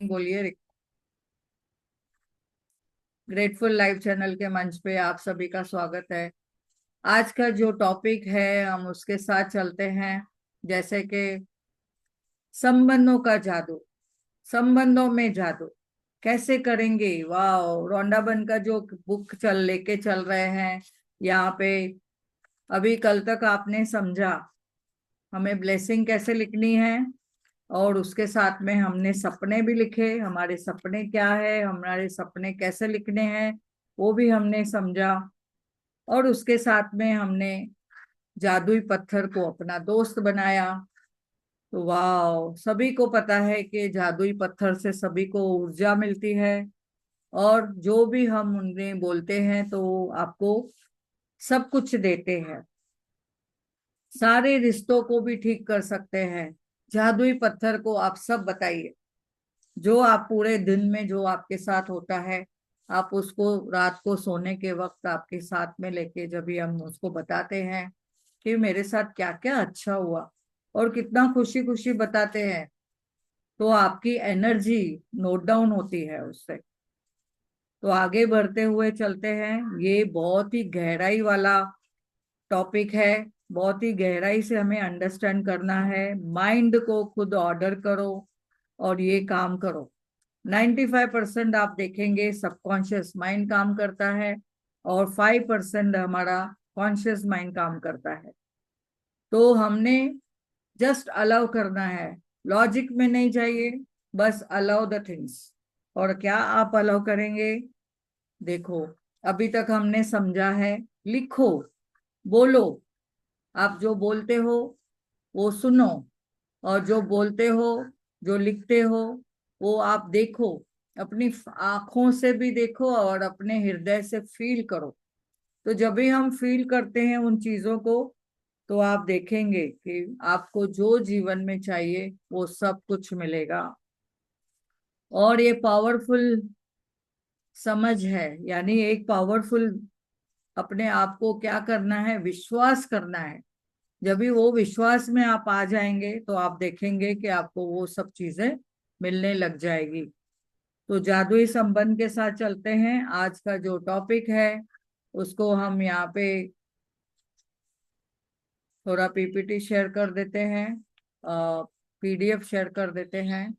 बोलिए। Grateful live channel के मंच पे आप सभी का स्वागत है। आज का जो टॉपिक है हम उसके साथ चलते हैं। जैसे कि संबंधों का जादू, संबंधों में जादू कैसे करेंगे। वाह, रोंडा बन का जो बुक लेके चल रहे हैं यहाँ पे। अभी कल तक आपने समझा हमें ब्लेसिंग कैसे लिखनी है, और उसके साथ में हमने सपने भी लिखे। हमारे सपने क्या है, हमारे सपने कैसे लिखने हैं, वो भी हमने समझा। और उसके साथ में हमने जादुई पत्थर को अपना दोस्त बनाया। तो वाह, सभी को पता है कि जादुई पत्थर से सभी को ऊर्जा मिलती है, और जो भी हम उन्हें बोलते हैं तो आपको सब कुछ देते हैं। सारे रिश्तों को भी ठीक कर सकते हैं। जादुई पत्थर को आप सब बताइए, जो आप पूरे दिन में जो आपके साथ होता है, आप उसको रात को सोने के वक्त आपके साथ में लेके जब भी हम उसको बताते हैं कि मेरे साथ क्या क्या अच्छा हुआ, और कितना खुशी खुशी बताते हैं, तो आपकी एनर्जी नोट डाउन होती है उससे। तो आगे बढ़ते हुए चलते हैं। ये बहुत ही गहराई वाला टॉपिक है। बहुत ही गहराई से हमें अंडरस्टैंड करना है। माइंड को खुद ऑर्डर करो और ये काम करो। 95% आप देखेंगे सबकॉन्शियस माइंड काम करता है, और 5% हमारा कॉन्शियस माइंड काम करता है। तो हमने जस्ट अलाउ करना है, लॉजिक में नहीं चाहिए, बस अलाउ द थिंग्स। और क्या आप अलाउ करेंगे? देखो, अभी तक हमने समझा है। लिखो, बोलो। आप जो बोलते हो वो सुनो, और जो बोलते हो, जो लिखते हो, वो आप देखो। अपनी आंखों से भी देखो और अपने हृदय से फील करो। तो जब भी हम फील करते हैं उन चीजों को, तो आप देखेंगे कि आपको जो जीवन में चाहिए वो सब कुछ मिलेगा। और ये पावरफुल समझ है, यानी एक पावरफुल, अपने आप को क्या करना है, विश्वास करना है। जब भी वो विश्वास में आप आ जाएंगे तो आप देखेंगे कि आपको वो सब चीजें मिलने लग जाएगी। तो जादुई संबंध के साथ चलते हैं। आज का जो टॉपिक है उसको हम यहाँ पे थोड़ा पीपीटी शेयर कर देते हैं, पीडीएफ शेयर कर देते हैं।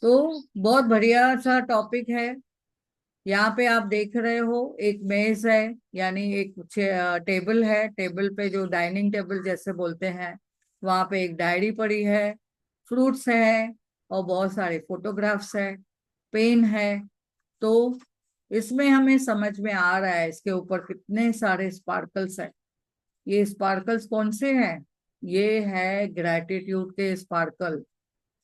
तो बहुत बढ़िया सा टॉपिक है। यहाँ पे आप देख रहे हो एक मेज है, यानी एक टेबल है। टेबल पे, जो डाइनिंग टेबल जैसे बोलते हैं, वहां पे एक डायरी पड़ी है, फ्रूट्स है, और बहुत सारे फोटोग्राफ्स है, पेन है। तो इसमें हमें समझ में आ रहा है इसके ऊपर कितने सारे स्पार्कल्स हैं। ये स्पार्कल्स कौन से हैं? ये है ग्रैटिट्यूड के स्पार्कल।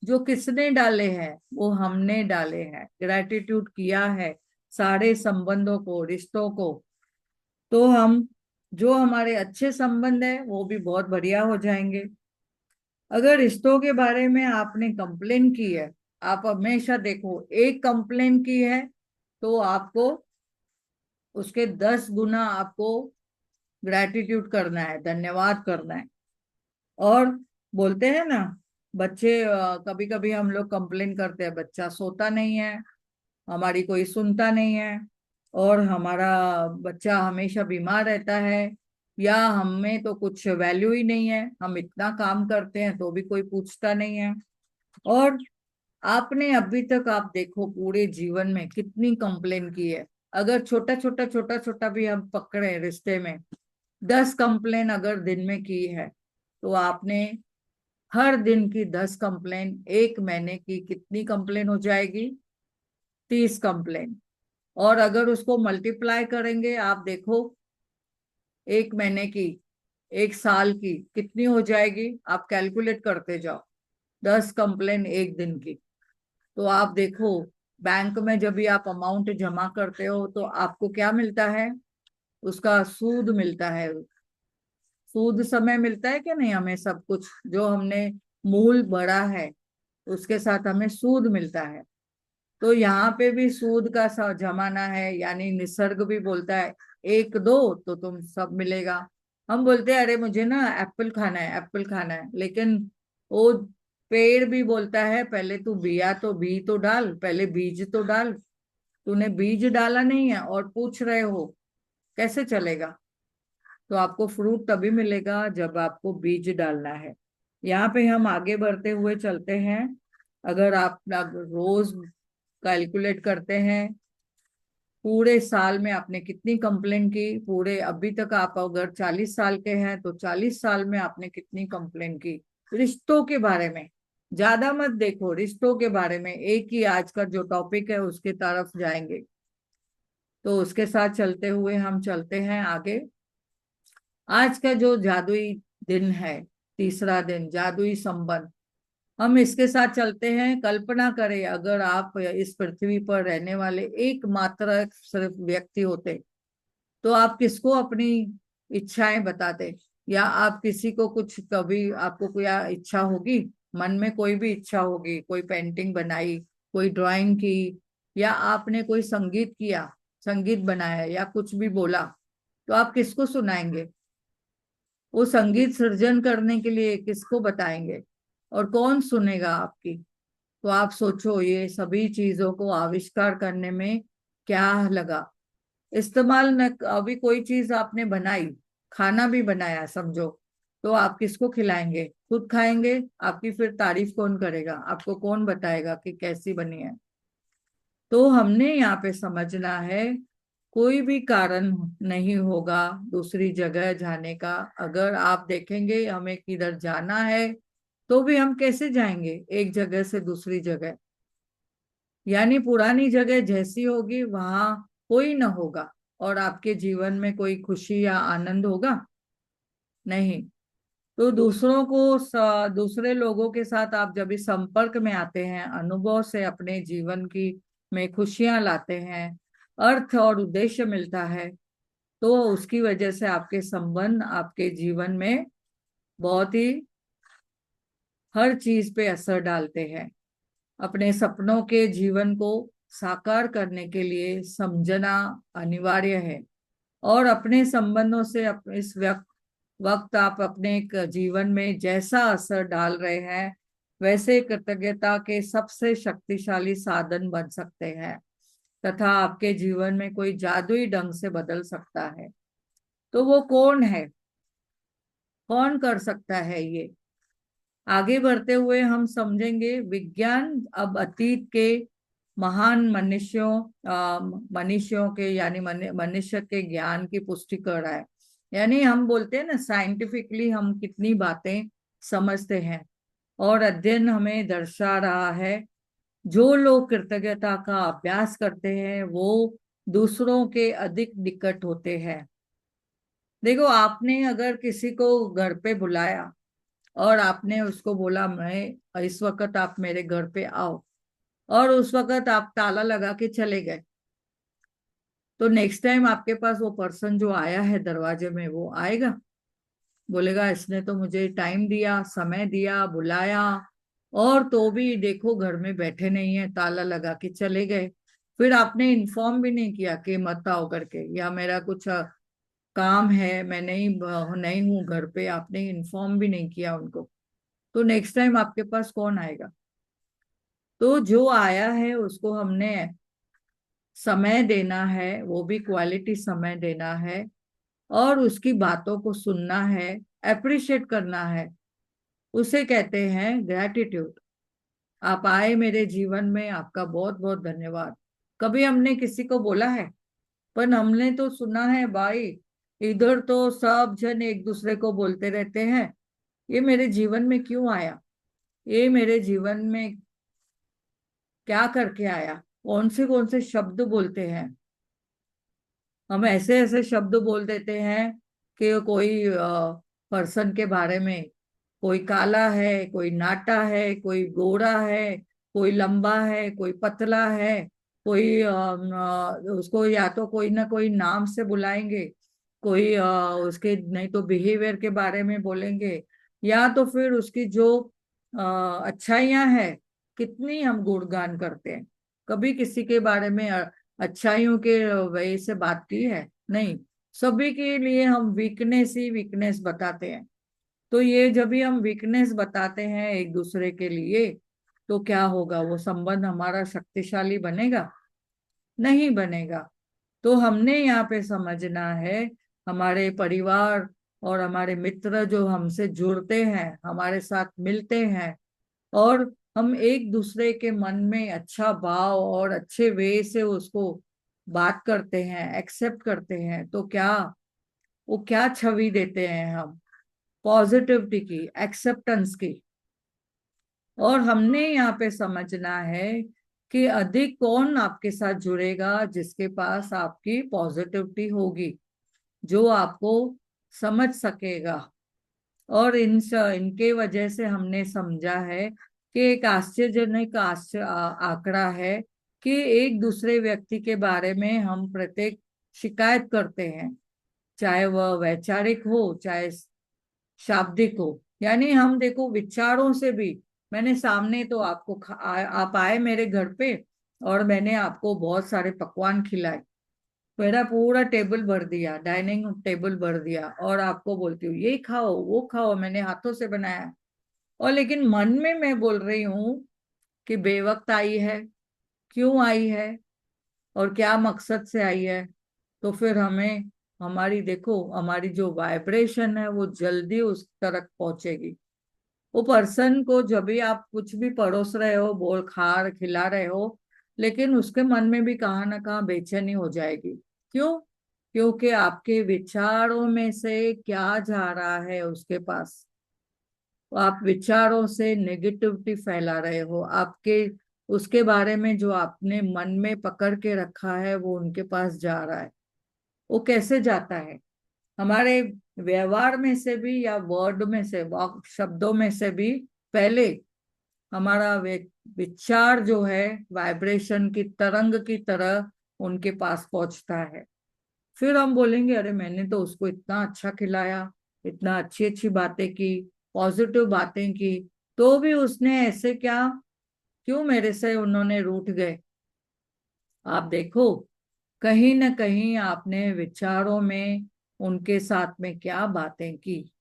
जो किसने डाले हैं? वो हमने डाले हैं। ग्रैटिट्यूड किया है सारे संबंधों को, रिश्तों को। तो हम, जो हमारे अच्छे संबंध है वो भी बहुत बढ़िया हो जाएंगे। अगर रिश्तों के बारे में आपने कंप्लेन की है, आप हमेशा देखो, एक कंप्लेन की है तो आपको उसके 10 गुना आपको ग्रैटिट्यूड करना है, धन्यवाद करना है। और बोलते हैं ना, बच्चे, कभी कभी हम लोग कंप्लेन करते हैं बच्चा सोता नहीं है, हमारी कोई सुनता नहीं है, और हमारा बच्चा हमेशा बीमार रहता है, या हमें तो कुछ वैल्यू ही नहीं है, हम इतना काम करते हैं तो भी कोई पूछता नहीं है। और आपने अभी तक, आप देखो, पूरे जीवन में कितनी कंप्लेन की है। अगर छोटा छोटा भी हम पकड़े रिश्ते में, 10 कंप्लेन अगर दिन में की है, तो आपने हर दिन की 10 कंप्लेन, एक महीने की कितनी कंप्लेन हो जाएगी? 30 कंप्लेन। और अगर उसको मल्टीप्लाई करेंगे, आप देखो, एक महीने की, एक साल की कितनी हो जाएगी? आप कैलकुलेट करते जाओ। 10 कंप्लेन एक दिन की। तो आप देखो, बैंक में जब भी आप अमाउंट जमा करते हो तो आपको क्या मिलता है? उसका सूद मिलता है। सूद समय मिलता है कि नहीं? हमें सब कुछ जो हमने मूल भरा है उसके साथ हमें सूद मिलता है। तो यहाँ पे भी सूद का जमाना है, यानी निसर्ग भी बोलता है एक दो तो तुम सब मिलेगा। हम बोलते हैं अरे मुझे ना एप्पल खाना है, एप्पल खाना है, लेकिन वो पेड़ भी बोलता है पहले तू बी तो डाल, पहले बीज तो डाल। तूने बीज डाला नहीं है और पूछ रहे हो, कैसे चलेगा? तो आपको फ्रूट तभी मिलेगा जब आपको बीज डालना है। यहाँ पे हम आगे बढ़ते हुए चलते हैं। अगर आप रोज कैलकुलेट करते हैं पूरे साल में आपने कितनी कंप्लेन की, पूरे अभी तक आप अगर 40 साल के हैं तो 40 साल में आपने कितनी कंप्लेन की रिश्तों के बारे में। ज्यादा मत देखो, रिश्तों के बारे में एक ही आज का जो टॉपिक है उसके तरफ जाएंगे। तो उसके साथ चलते हुए हम चलते हैं आगे। आज का जो जादुई दिन है, तीसरा दिन, जादुई संबंध, हम इसके साथ चलते हैं। कल्पना करें अगर आप इस पृथ्वी पर रहने वाले एकमात्र सिर्फ व्यक्ति होते, तो आप किसको अपनी इच्छाएं बताते? या आप किसी को कुछ, कभी आपको कोई इच्छा होगी, मन में कोई भी इच्छा होगी, कोई पेंटिंग बनाई, कोई ड्राइंग की, या आपने कोई संगीत किया, संगीत बनाया या कुछ भी बोला, तो आप किसको सुनाएंगे? वो संगीत सृजन करने के लिए किसको बताएंगे? और कौन सुनेगा आपकी? तो आप सोचो, ये सभी चीजों को आविष्कार करने में क्या लगा। इस्तेमाल न, अभी कोई चीज आपने बनाई, खाना भी बनाया समझो, तो आप किसको खिलाएंगे? खुद खाएंगे? आपकी फिर तारीफ कौन करेगा? आपको कौन बताएगा कि कैसी बनी है? तो हमने यहाँ पे समझना है, कोई भी कारण नहीं होगा दूसरी जगह जाने का। अगर आप देखेंगे हमें किधर जाना है, तो भी हम कैसे जाएंगे एक जगह से दूसरी जगह? यानी पुरानी जगह जैसी होगी वहां कोई ना होगा, और आपके जीवन में कोई खुशी या आनंद होगा? नहीं। तो दूसरे लोगों के साथ आप जब इस संपर्क में आते हैं, अनुभव से अपने जीवन की में खुशियां लाते हैं, अर्थ और उद्देश्य मिलता है, तो उसकी वजह से आपके संबंध आपके जीवन में बहुत ही हर चीज पे असर डालते हैं। अपने सपनों के जीवन को साकार करने के लिए समझना अनिवार्य है। और अपने संबंधों से इस वक्त आप अपने एक जीवन में जैसा असर डाल रहे हैं, वैसे कृतज्ञता के सबसे शक्तिशाली साधन बन सकते हैं, तथा आपके जीवन में कोई जादुई ढंग से बदल सकता है। तो वो कौन है? कौन कर सकता है ये? आगे बढ़ते हुए हम समझेंगे, विज्ञान अब अतीत के महान मनुष्यों के यानी मनुष्य के ज्ञान की पुष्टि कर रहा है। यानी हम बोलते हैं ना, साइंटिफिकली हम कितनी बातें समझते हैं, और अध्ययन हमें दर्शा रहा है, जो लोग कृतज्ञता का अभ्यास करते हैं वो दूसरों के अधिक निकट होते हैं। देखो, आपने अगर किसी को घर पे बुलाया और आपने उसको बोला मैं इस वक्त आप मेरे घर पे आओ, और उस वक्त आप ताला लगा के चले गए, तो नेक्स्ट टाइम आपके पास वो पर्सन जो आया है दरवाजे में, वो आएगा? बोलेगा इसने तो मुझे टाइम दिया, समय दिया, बुलाया, और तो भी देखो घर में बैठे नहीं है, ताला लगा के चले गए। फिर आपने इन्फॉर्म भी नहीं किया कि मत आओ करके, या मेरा कुछ काम है, मैं नहीं हूँ घर पे, आपने इन्फॉर्म भी नहीं किया उनको, तो नेक्स्ट टाइम आपके पास कौन आएगा? तो जो आया है उसको हमने समय देना है, वो भी क्वालिटी समय देना है, और उसकी बातों को सुनना है, अप्रिशिएट करना है। उसे कहते हैं ग्रैटिट्यूड। आप आए मेरे जीवन में, आपका बहुत बहुत धन्यवाद। कभी हमने किसी को बोला है? पर हमने तो सुना है भाई, इधर तो सब जन एक दूसरे को बोलते रहते हैं, ये मेरे जीवन में क्यों आया, ये मेरे जीवन में क्या करके आया, कौन से शब्द बोलते हैं। हम ऐसे ऐसे शब्द बोल देते हैं कि कोई पर्सन के बारे में, कोई काला है, कोई नाटा है, कोई गोरा है, कोई लंबा है, कोई पतला है, कोई उसको या तो कोई ना कोई नाम से बुलाएंगे, कोई उसके नहीं तो बिहेवियर के बारे में बोलेंगे, या तो फिर उसकी जो अच्छाइयां हैं, कितनी हम गुणगान करते हैं। कभी किसी के बारे में अच्छाइयों के वजह से बात की है? नहीं। सभी के लिए हम वीकनेस ही वीकनेस बताते हैं। तो ये जब भी हम वीकनेस बताते हैं एक दूसरे के लिए, तो क्या होगा, वो संबंध हमारा शक्तिशाली बनेगा? नहीं बनेगा। तो हमने यहाँ पे समझना है, हमारे परिवार और हमारे मित्र जो हमसे जुड़ते हैं, हमारे साथ मिलते हैं, और हम एक दूसरे के मन में अच्छा भाव और अच्छे वे से उसको बात करते हैं, एक्सेप्ट करते हैं, तो क्या वो क्या छवि देते हैं हम? पॉजिटिविटी की, एक्सेप्टेंस की। और हमने यहाँ पे समझना है कि अधिक कौन आपके साथ जुड़ेगा, जिसके पास आपकी पॉजिटिविटी होगी, जो आपको समझ सकेगा। और इनके वजह से हमने समझा है कि एक आश्चर्यजनक आंकड़ा है कि एक दूसरे व्यक्ति के बारे में हम प्रत्येक शिकायत करते हैं, चाहे वह वैचारिक हो चाहे शाब्दिक हो। यानी हम देखो विचारों से भी, मैंने सामने तो आपको आप आए मेरे घर पे, और मैंने आपको बहुत सारे पकवान खिलाए, मेरा पूरा टेबल भर दिया, डाइनिंग टेबल भर दिया, और आपको बोलती हूँ ये खाओ वो खाओ, मैंने हाथों से बनाया। और लेकिन मन में मैं बोल रही हूँ कि बेवक्त आई है, क्यों आई है, और क्या मकसद से आई है। तो फिर हमें, हमारी देखो, हमारी जो वाइब्रेशन है वो जल्दी उस तरफ पहुंचेगी। वो पर्सन को जब भी आप कुछ भी परोस रहे हो, बोल खा खिला रहे हो, लेकिन उसके मन में भी कहाँ ना कहाँ बेचैनी हो जाएगी। क्यों? क्योंकि आपके विचारों में से क्या जा रहा है उसके पास। तो आप विचारों से नेगेटिविटी फैला रहे हो, आपके उसके बारे में जो आपने मन में पकड़ के रखा है वो उनके पास जा रहा है। वो कैसे जाता है? हमारे व्यवहार में से भी, या वर्ड में से, वाक शब्दों में से भी पहले हमारा विचार जो है वाइब्रेशन की तरंग की तरह उनके पास पहुंचता है। फिर हम बोलेंगे अरे मैंने तो उसको इतना अच्छा खिलाया, इतना अच्छी अच्छी बातें की, पॉजिटिव बातें की, तो भी उसने ऐसे क्या, क्यों मेरे से उन्होंने रूठ गए? आप देखो, कहीं ना कहीं आपने विचारों में उनके साथ में क्या बातें की।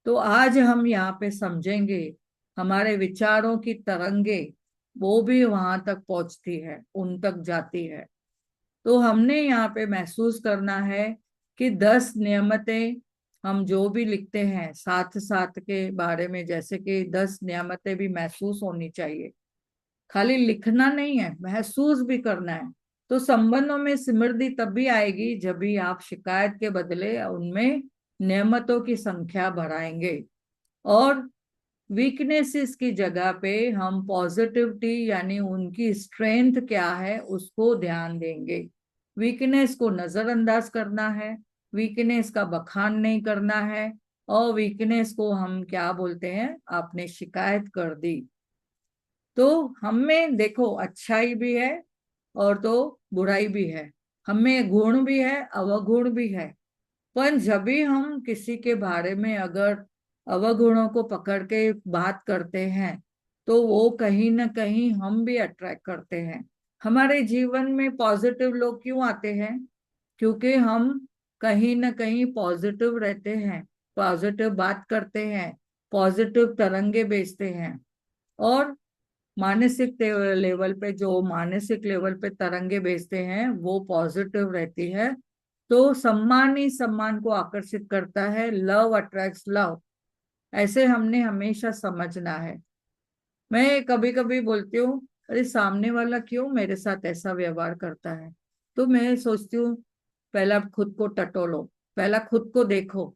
तो आज हम यहाँ पे समझेंगे, हमारे विचारों की तरंगे वो भी वहां तक पहुंचती है, उन तक जाती है। तो हमने यहाँ पे महसूस करना है कि 10 नियमतें हम जो भी लिखते हैं साथ साथ के बारे में, जैसे कि 10 नियमतें भी महसूस होनी चाहिए। खाली लिखना नहीं है, महसूस भी करना है। तो संबंधों में समृद्धि तब भी आएगी जब भी आप शिकायत के बदले उनमें नियमतों की संख्या बढ़ाएंगे, और वीकनेसेस की जगह पे हम पॉजिटिविटी यानी उनकी स्ट्रेंथ क्या है उसको ध्यान देंगे। वीकनेस को नजरअंदाज करना है, वीकनेस का बखान नहीं करना है, और वीकनेस को हम क्या बोलते हैं, आपने शिकायत कर दी। तो हमें देखो अच्छाई भी है और तो बुराई भी है, हमें गुण भी है अवगुण भी है। पर जब भी हम किसी के बारे में अगर अवगुणों को पकड़ के बात करते हैं, तो वो कहीं ना कहीं हम भी अट्रैक्ट करते हैं। हमारे जीवन में पॉजिटिव लोग क्यों आते हैं? क्योंकि हम कहीं ना कहीं पॉजिटिव रहते हैं, पॉजिटिव बात करते हैं, पॉजिटिव तरंगे भेजते हैं। और मानसिक लेवल पे तरंगे भेजते हैं वो पॉजिटिव रहती है। तो सम्मान ही सम्मान को आकर्षित करता है, लव अट्रैक्ट्स लव। ऐसे हमने हमेशा समझना है। मैं कभी कभी बोलती हूँ अरे सामने वाला क्यों मेरे साथ ऐसा व्यवहार करता है? तो मैं सोचती हूँ पहला खुद को टटोलो, पहला खुद को देखो।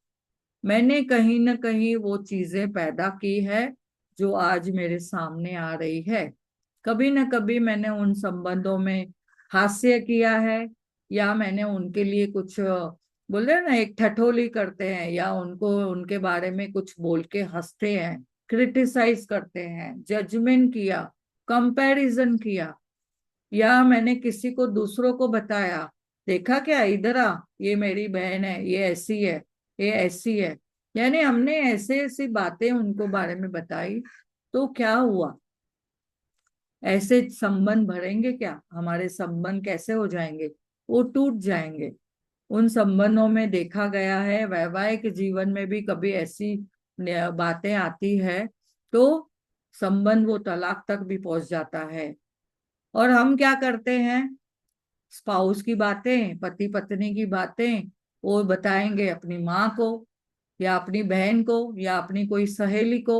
मैंने कहीं ना कहीं वो चीजें पैदा की है जो आज मेरे सामने आ रही है। कभी ना कभी मैंने उन संबंधों में हास्य किया है, या मैंने उनके लिए कुछ बोल रहे ना, एक ठठोली करते हैं, या उनको उनके बारे में कुछ बोल के हंसते हैं, क्रिटिसाइज करते हैं, जजमेंट किया, कंपैरिजन किया, या मैंने किसी को दूसरों को बताया, देखा क्या इधर आ, ये मेरी बहन है, ये ऐसी है, ये ऐसी है। यानी हमने ऐसे ऐसी बातें उनको बारे में बताई, तो क्या हुआ? ऐसे संबंध भरेंगे क्या? हमारे संबंध कैसे हो जाएंगे? वो टूट जाएंगे। उन संबंधों में देखा गया है, वैवाहिक जीवन में भी कभी ऐसी बातें आती है तो संबंध वो तलाक तक भी पहुंच जाता है। और हम क्या करते हैं, स्पाउस की बातें, पति पत्नी की बातें वो बताएंगे अपनी माँ को या अपनी बहन को या अपनी कोई सहेली को।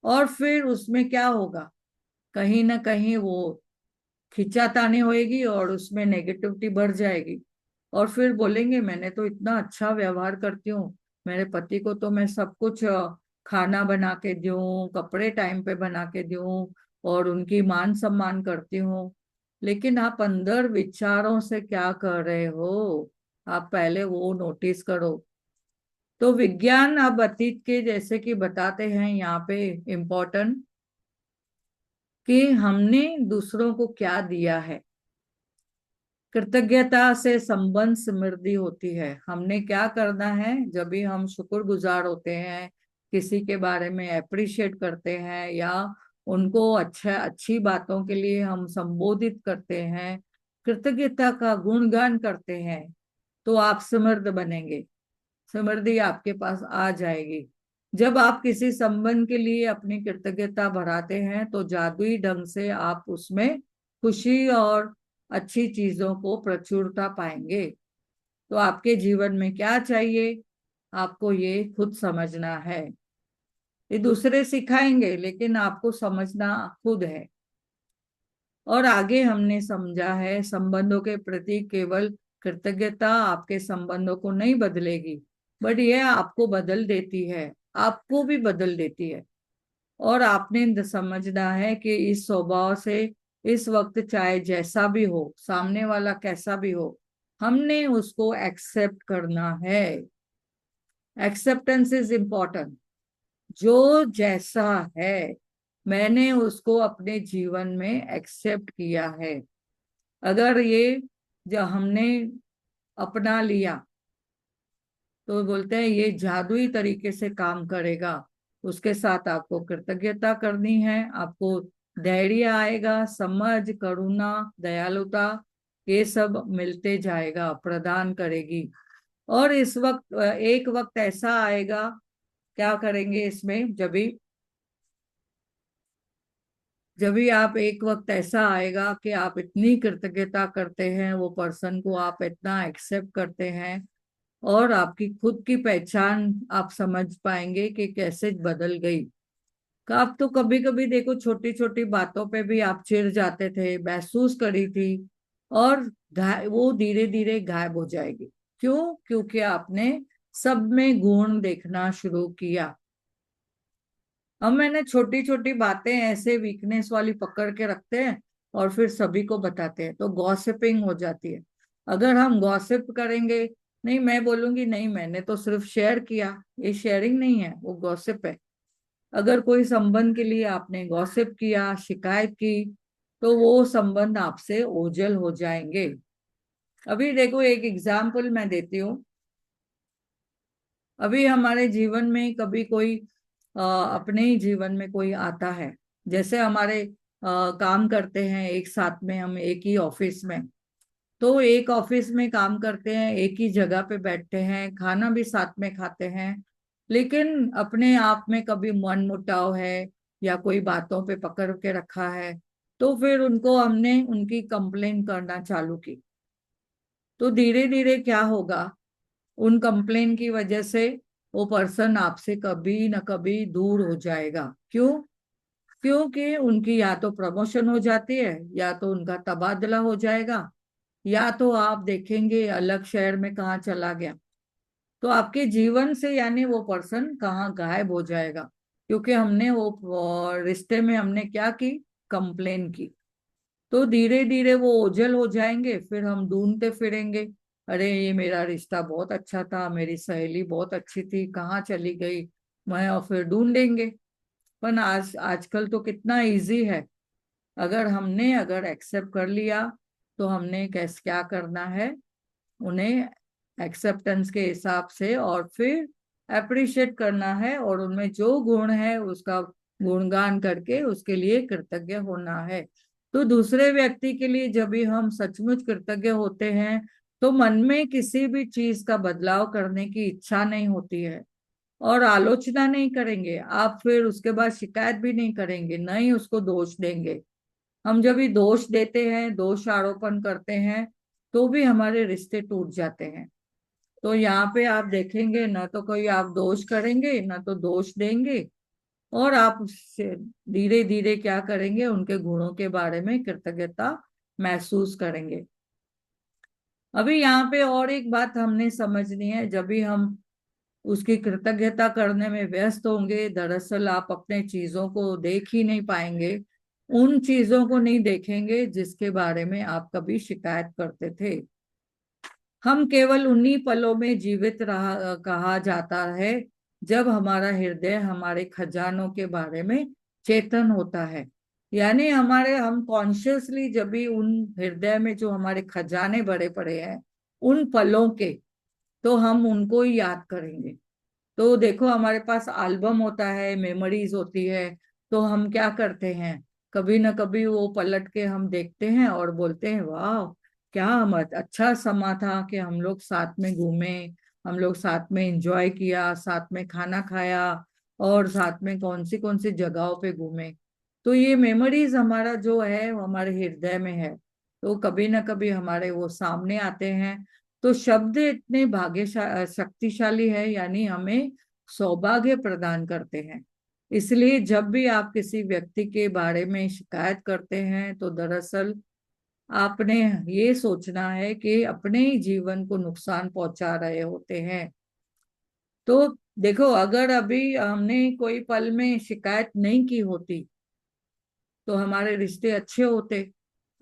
और फिर उसमें क्या होगा, कहीं ना कहीं वो खिंचातानी होएगी और उसमें नेगेटिविटी बढ़ जाएगी। और फिर बोलेंगे मैंने तो इतना अच्छा व्यवहार करती हूँ, मेरे पति को तो मैं सब कुछ खाना बना के दूं, कपड़े टाइम पे बना के दूं और उनकी मान सम्मान करती हूँ। लेकिन आप अंदर विचारों से क्या कर रहे हो, आप पहले वो नोटिस करो। तो विज्ञान अब अतीत के जैसे कि बताते हैं यहाँ पे इम्पोर्टेंट, कि हमने दूसरों को क्या दिया है। कृतज्ञता से संबंध समृद्धि होती है। हमने क्या करना है, जब भी हम शुक्रगुजार होते हैं, किसी के बारे में अप्रिशिएट करते हैं या उनको अच्छा अच्छी बातों के लिए हम संबोधित करते हैं, कृतज्ञता का गुणगान करते हैं, तो आप समृद्ध बनेंगे, समृद्धि आपके पास आ जाएगी। जब आप किसी संबंध के लिए अपनी कृतज्ञता बढ़ाते हैं तो जादुई ढंग से आप उसमें खुशी और अच्छी चीजों को प्रचुरता पाएंगे। तो आपके जीवन में क्या चाहिए, आपको ये खुद समझना है। ये दूसरे सिखाएंगे लेकिन आपको समझना खुद है। और आगे हमने समझा है संबंधों के प्रति केवल कृतज्ञता आपके संबंधों को नहीं बदलेगी, बट यह आपको बदल देती है, आपको भी बदल देती है। और आपने समझना है कि इस स्वभाव से इस वक्त चाहे जैसा भी हो, सामने वाला कैसा भी हो, हमने उसको एक्सेप्ट करना है। Acceptance is important. जो जैसा है मैंने उसको अपने जीवन में एक्सेप्ट किया है। अगर ये जो हमने अपना लिया तो बोलते हैं ये जादुई तरीके से काम करेगा। उसके साथ आपको कृतज्ञता करनी है, आपको धैर्य आएगा, समझ, करुणा, दयालुता, ये सब मिलते जाएगा, प्रदान करेगी। और इस वक्त एक वक्त ऐसा आएगा, क्या करेंगे इसमें, जब भी आप एक वक्त ऐसा आएगा कि आप इतनी कृतज्ञता करते हैं, वो पर्सन को आप इतना एक्सेप्ट करते हैं और आपकी खुद की पहचान आप समझ पाएंगे कि कैसे बदल गई। आप तो कभी कभी देखो छोटी छोटी बातों पे भी आप चिढ़ जाते थे, महसूस करी थी, और वो धीरे धीरे गायब हो जाएगी। क्यों? क्योंकि आपने सब में गुण देखना शुरू किया। अब मैंने छोटी छोटी बातें ऐसे वीकनेस वाली पकड़ के रखते हैं और फिर सभी को बताते हैं, तो गॉसिपिंग हो जाती है। अगर हम गॉसिप करेंगे, नहीं मैं बोलूंगी नहीं मैंने तो सिर्फ शेयर किया, ये शेयरिंग नहीं है, वो गॉसिप है। अगर कोई संबंध के लिए आपने गॉसिप किया, शिकायत की, तो वो संबंध आपसे ओझल हो जाएंगे। अभी देखो एक एग्जाम्पल मैं देती हूँ। अभी हमारे जीवन में कभी कोई अपने ही जीवन में कोई आता है, जैसे हमारे काम करते हैं एक साथ में, हम एक ही ऑफिस में, तो एक ऑफिस में काम करते हैं, एक ही जगह पे बैठते हैं, खाना भी साथ में खाते हैं, लेकिन अपने आप में कभी मन मुटाव है या कोई बातों पे पकड़ के रखा है, तो फिर उनको हमने उनकी कंप्लेन करना चालू की। तो धीरे धीरे क्या होगा, उन कंप्लेन की वजह से वो पर्सन आपसे कभी न कभी दूर हो जाएगा। क्यों? क्योंकि उनकी या तो प्रमोशन हो जाती है या तो उनका तबादला हो जाएगा, या तो आप देखेंगे अलग शहर में कहाँ चला गया। तो आपके जीवन से यानी वो पर्सन कहाँ गायब हो जाएगा, क्योंकि हमने वो रिश्ते में हमने क्या की, कंप्लेन की। तो धीरे धीरे वो ओझल हो जाएंगे, फिर हम ढूंढते फिरेंगे, अरे ये मेरा रिश्ता बहुत अच्छा था, मेरी सहेली बहुत अच्छी थी, कहाँ चली गई मैं, और फिर ढूंढेंगे। पर आजकल तो कितना इजी है। अगर एक्सेप्ट कर लिया, तो हमने कैसे क्या करना है, उन्हें एक्सेप्टेंस के हिसाब से और फिर अप्रिशिएट करना है, और उनमें जो गुण है उसका गुणगान करके उसके लिए कृतज्ञ होना है। तो दूसरे व्यक्ति के लिए जब भी हम सचमुच कृतज्ञ होते हैं, तो मन में किसी भी चीज का बदलाव करने की इच्छा नहीं होती है। और आलोचना नहीं करेंगे, आप फिर उसके बाद शिकायत भी नहीं करेंगे, न ही उसको दोष देंगे। हम जब भी दोष देते हैं, दोष आरोपण करते हैं, तो भी हमारे रिश्ते टूट जाते हैं। तो यहाँ पे आप देखेंगे, ना तो कोई आप दोष करेंगे, ना तो दोष देंगे, और आप धीरे धीरे क्या करेंगे, उनके गुणों के बारे में कृतज्ञता महसूस करेंगे। अभी यहाँ पे और एक बात हमने समझनी है, जब भी हम उसकी कृतज्ञता करने में व्यस्त होंगे, दरअसल आप अपने चीजों को देख ही नहीं पाएंगे, उन चीजों को नहीं देखेंगे जिसके बारे में आप कभी शिकायत करते थे। हम केवल उन्हीं पलों में जीवित रहा कहा जाता है जब हमारा हृदय हमारे खजानों के बारे में चेतन होता है। यानी हम कॉन्शियसली जब भी उन हृदय में जो हमारे खजाने भरे पड़े हैं, उन पलों के, तो हम उनको ही याद करेंगे। तो देखो, हमारे पास एल्बम होता है, मेमोरीज होती है, तो हम क्या करते हैं, कभी ना कभी वो पलट के हम देखते हैं और बोलते हैं, वाह, क्या मत अच्छा समा था कि हम लोग साथ में घूमे, हम लोग साथ में एंजॉय किया, साथ में खाना खाया, और साथ में कौन सी जगहों पे घूमे। तो ये मेमोरीज हमारा जो है वो हमारे हृदय में है, तो कभी ना कभी हमारे वो सामने आते हैं। तो शब्द इतने शक्तिशाली है, यानी हमें सौभाग्य प्रदान करते हैं। इसलिए जब भी आप किसी व्यक्ति के बारे में शिकायत करते हैं, तो दरअसल आपने ये सोचना है कि अपने ही जीवन को नुकसान पहुंचा रहे होते हैं। तो देखो, अगर अभी हमने कोई पल में शिकायत नहीं की होती, तो हमारे रिश्ते अच्छे होते।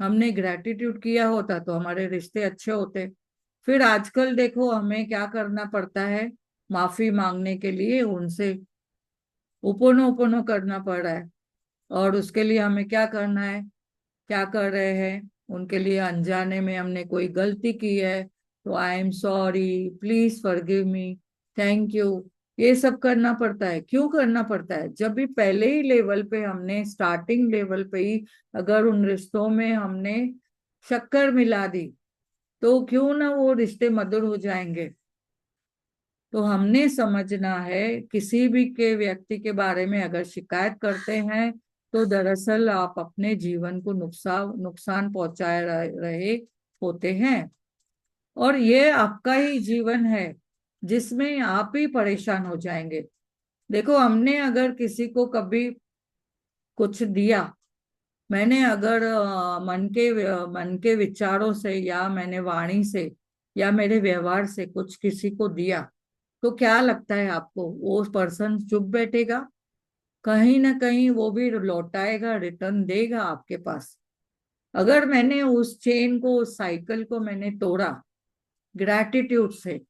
हमने ग्रेटिट्यूड किया होता तो हमारे रिश्ते अच्छे होते। फिर आजकल देखो, हमें क्या करना पड़ता है, माफी मांगने के लिए उनसे उपोनो उपोनो करना पड़ रहा है। और उसके लिए हमें क्या करना है, क्या कर रहे हैं, उनके लिए अनजाने में हमने कोई गलती की है, तो I am sorry, please forgive me, thank you, ये सब करना पड़ता है। क्यों करना पड़ता है, जब भी पहले ही लेवल पे हमने, स्टार्टिंग लेवल पे ही अगर उन रिश्तों में हमने शक्कर मिला दी, तो क्यों ना वो रिश्ते मधुर हो जाएंगे। तो हमने समझना है, किसी भी के व्यक्ति के बारे में अगर शिकायत करते हैं, तो दरअसल आप अपने जीवन को नुकसान नुकसान पहुंचाए रहे होते हैं। और ये आपका ही जीवन है जिसमें आप ही परेशान हो जाएंगे। देखो, हमने अगर किसी को कभी कुछ दिया, मैंने अगर मन के विचारों से, या मैंने वाणी से, या मेरे व्यवहार से कुछ किसी को दिया, तो क्या लगता है आपको, वो पर्सन चुप बैठेगा? कहीं ना कहीं वो भी लौटाएगा, रिटर्न देगा आपके पास। अगर मैंने उस चेन को, उस साइकिल को मैंने तोड़ा ग्रैटिट्यूड से,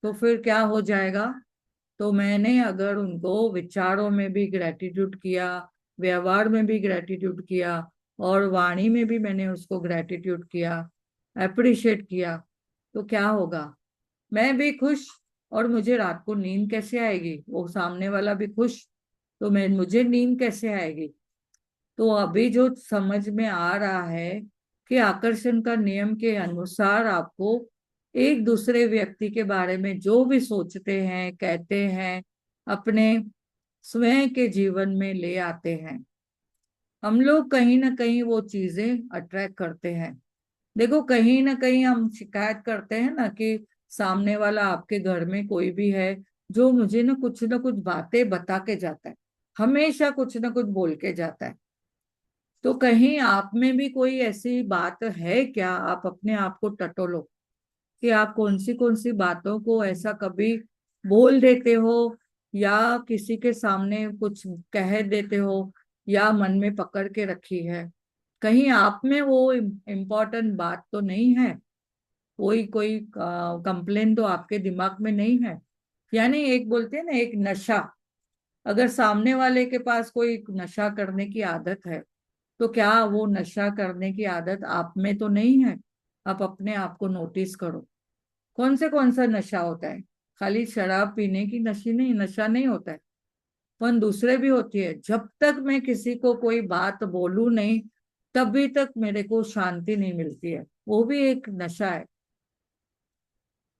तो फिर क्या हो जाएगा, तो मैंने अगर उनको विचारों में भी ग्रैटिट्यूड किया, व्यवहार में भी ग्रैटिट्यूड किया, और वाणी में भी मैंने उसको ग्रैटिट्यूड किया, अप्रिशिएट किया, तो क्या होगा, मैं भी खुश, और मुझे रात को नींद कैसे आएगी, वो सामने वाला भी खुश, तो मैं मुझे नींद कैसे आएगी। तो अभी जो समझ में आ रहा है कि आकर्षण का नियम के अनुसार आपको एक दूसरे व्यक्ति के बारे में जो भी सोचते हैं, कहते हैं, अपने स्वयं के जीवन में ले आते हैं। हम लोग कहीं ना कहीं वो चीजें अट्रैक्ट करते हैं। देखो, कहीं ना कहीं हम शिकायत करते हैं ना कि सामने वाला, आपके घर में कोई भी है जो मुझे ना कुछ बातें बता के जाता है, हमेशा कुछ ना कुछ बोल के जाता है। तो कहीं आप में भी कोई ऐसी बात है क्या, आप अपने आप को टटोलो कि आप कौन सी बातों को ऐसा कभी बोल देते हो, या किसी के सामने कुछ कह देते हो, या मन में पकड़ के रखी है। कहीं आप में वो इम्पोर्टेंट बात तो नहीं है, कोई कोई कंप्लेन तो आपके दिमाग में नहीं है। यानी एक बोलते हैं ना, एक नशा, अगर सामने वाले के पास कोई नशा करने की आदत है, तो क्या वो नशा करने की आदत आप में तो नहीं है? आप अपने आप को नोटिस करो, कौन सा नशा होता है। खाली शराब पीने की नशे नहीं, नशा नहीं होता है, पर दूसरे भी होती है। जब तक मैं किसी को कोई बात बोलूं नहीं, तभी तक मेरे को शांति नहीं मिलती है, वो भी एक नशा है।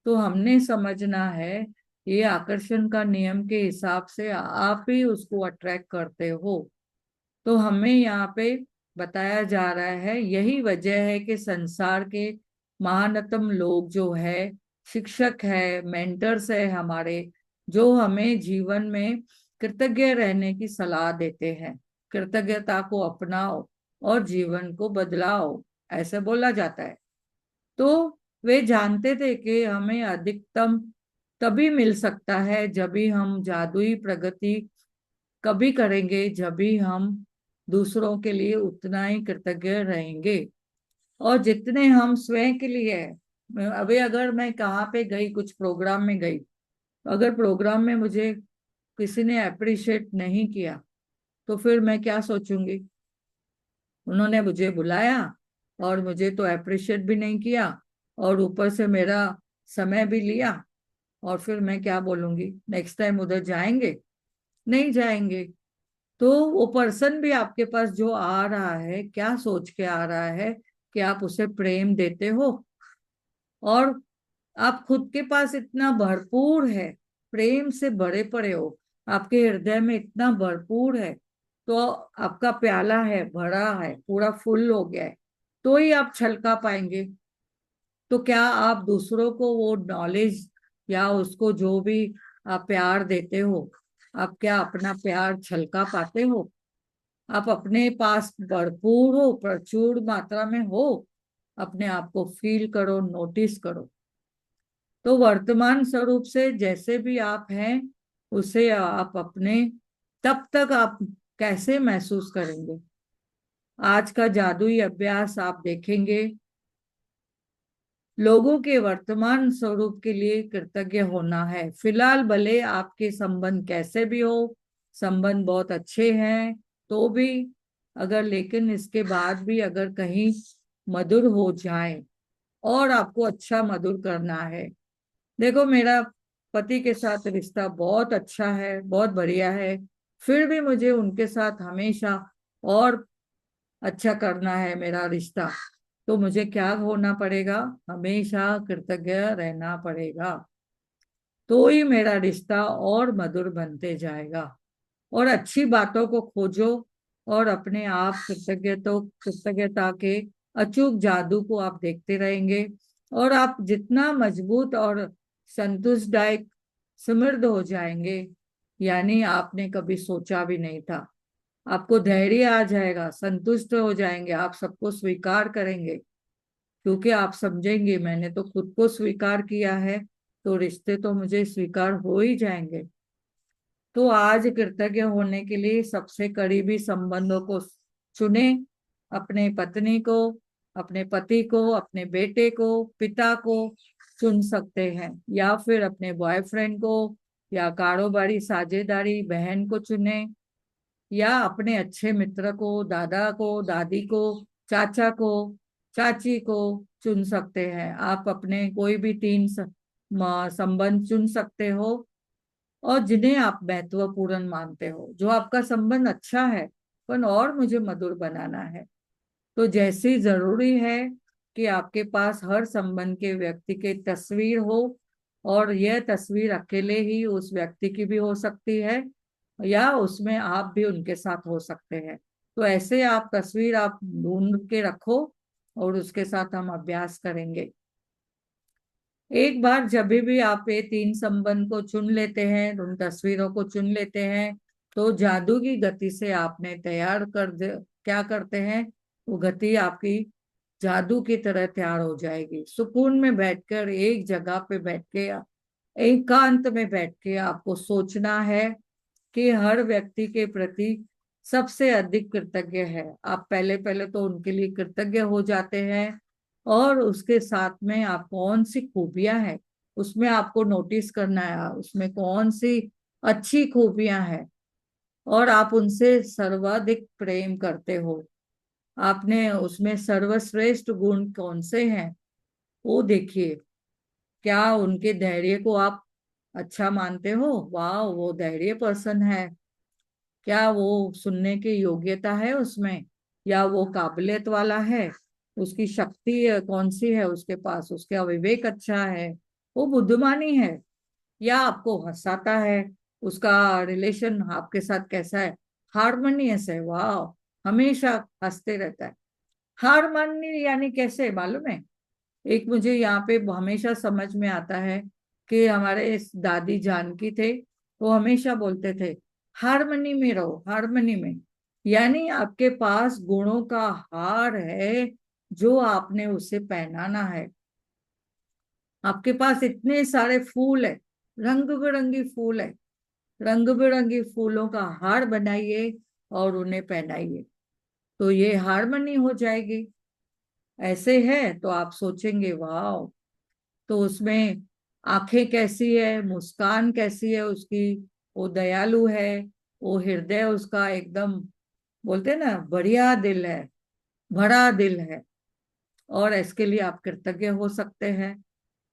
तो हमने समझना है ये आकर्षण का नियम के हिसाब से आप ही उसको अट्रैक्ट करते हो। तो हमें यहाँ पे बताया जा रहा है, यही वजह है कि संसार के महानतम लोग जो है, शिक्षक है, मेंटर्स है हमारे, जो हमें जीवन में कृतज्ञ रहने की सलाह देते हैं। कृतज्ञता को अपनाओ और जीवन को बदलाओ, ऐसे बोला जाता है। तो वे जानते थे कि हमें अधिकतम तभी मिल सकता है जब भी हम जादुई प्रगति कभी करेंगे, जब भी हम दूसरों के लिए उतना ही कृतज्ञ रहेंगे। और जितने हम स्वयं के लिए है, अभी अगर मैं कहाँ पे गई, कुछ प्रोग्राम में गई, अगर प्रोग्राम में मुझे किसी ने अप्रिशिएट नहीं किया, तो फिर मैं क्या सोचूंगी? उन्होंने मुझे बुलाया और मुझे तो अप्रिशिएट भी नहीं किया, और ऊपर से मेरा समय भी लिया, और फिर मैं क्या बोलूंगी? नेक्स्ट टाइम उधर जाएंगे? नहीं जाएंगे। तो वो पर्सन भी आपके पास जो आ रहा है, क्या सोच के आ रहा है कि आप उसे प्रेम देते हो, और आप खुद के पास इतना भरपूर है, प्रेम से भरे पड़े हो, आपके हृदय में इतना भरपूर है, तो आपका प्याला है, भरा है, पूरा फुल हो गया है, तो ही आप छलका पाएंगे। तो क्या आप दूसरों को वो नॉलेज या उसको जो भी आप प्यार देते हो, आप क्या अपना प्यार छलका पाते हो? आप अपने पास भरपूर हो, प्रचुर मात्रा में हो, अपने आप को फील करो, नोटिस करो। तो वर्तमान स्वरूप से जैसे भी आप हैं, उसे आप अपने, तब तक आप कैसे महसूस करेंगे? आज का जादुई अभ्यास आप देखेंगे, लोगों के वर्तमान स्वरूप के लिए कृतज्ञ होना है। फिलहाल भले आपके संबंध कैसे भी हो, संबंध बहुत अच्छे हैं तो भी, अगर लेकिन इसके बाद भी अगर कहीं मधुर हो जाए, और आपको अच्छा मधुर करना है। देखो, मेरा पति के साथ रिश्ता बहुत अच्छा है, बहुत बढ़िया है, फिर भी मुझे उनके साथ हमेशा और अच्छा करना है मेरा रिश्ता। तो मुझे क्या होना पड़ेगा? हमेशा कृतज्ञ रहना पड़ेगा, तो ही मेरा रिश्ता और मधुर बनते जाएगा। और अच्छी बातों को खोजो, और अपने आप कृतज्ञता के अचूक जादू को आप देखते रहेंगे, और आप जितना मजबूत और संतुष्टदायक, समृद्ध हो जाएंगे, यानी आपने कभी सोचा भी नहीं था। आपको धैर्य आ जाएगा, संतुष्ट हो जाएंगे, आप सबको स्वीकार करेंगे, क्योंकि आप समझेंगे मैंने तो खुद को स्वीकार किया है, तो रिश्ते तो मुझे स्वीकार हो ही जाएंगे। तो आज कृतज्ञ होने के लिए सबसे करीबी संबंधों को चुने, अपने पत्नी को, अपने पति को, अपने बेटे को, पिता को चुन सकते हैं, या फिर अपने बॉयफ्रेंड को, या कारोबारी साझेदारी बहन को चुने, या अपने अच्छे मित्र को, दादा को, दादी को, चाचा को, चाची को चुन सकते हैं। आप अपने कोई भी तीन संबंध चुन सकते हो, और जिन्हें आप महत्वपूर्ण मानते हो, जो आपका संबंध अच्छा है पर और मुझे मधुर बनाना है। तो जैसी जरूरी है कि आपके पास हर संबंध के व्यक्ति की तस्वीर हो, और यह तस्वीर अकेले ही उस व्यक्ति की भी हो सकती है, या उसमें आप भी उनके साथ हो सकते हैं। तो ऐसे आप तस्वीर आप ढूंढ के रखो, और उसके साथ हम अभ्यास करेंगे। एक बार जब भी आप ये तीन संबंध को चुन लेते हैं, उन तस्वीरों को चुन लेते हैं, तो जादू की गति से आपने तैयार कर दे, क्या करते हैं, वो गति आपकी जादू की तरह तैयार हो जाएगी। सुकून में बैठकर, एक जगह पे बैठ के, एकांत में बैठ के आपको सोचना है कि हर व्यक्ति के प्रति सबसे अधिक कृतज्ञ है। आप पहले पहले तो उनके लिए कृतज्ञ हो जाते हैं, और उसके साथ में आप कौन सी खूबियां हैं उसमें आपको नोटिस करना है, उसमें कौन सी अच्छी खूबियां हैं, और आप उनसे सर्वाधिक प्रेम करते हो। आपने उसमें सर्वश्रेष्ठ गुण कौन से हैं, वो देखिए। क्या उनके धैर्य को आप अच्छा मानते हो? वाह, वो धैर्य पर्सन है। क्या वो सुनने की योग्यता है उसमें, या वो काबिलियत वाला है? उसकी शक्ति कौन सी है उसके पास? उसका विवेक अच्छा है, वो बुद्धिमानी है। या आपको हंसाता है, उसका रिलेशन आपके साथ कैसा है, हारमोनियस है, वाह, हमेशा हंसते रहता है। हारमोनी यानी कैसे मालूम है? एक मुझे यहाँ पे हमेशा समझ में आता है कि हमारे इस दादी जानकी थे, वो हमेशा बोलते थे हारमोनी में रहो, हारमोनी में। यानी आपके पास गुणों का हार है जो आपने उसे पहनाना है। आपके पास इतने सारे फूल है, रंग बिरंगी फूल है, रंग बिरंगी फूलों का हार बनाइए और उन्हें पहनाइए, तो ये हारमोनी हो जाएगी। ऐसे है तो आप सोचेंगे वाह, तो उसमें आंखें कैसी है, मुस्कान कैसी है उसकी, वो दयालु है, वो हृदय उसका एकदम, बोलते हैं ना, बढ़िया दिल है, भरा दिल है। और इसके लिए आप कृतज्ञ हो सकते हैं।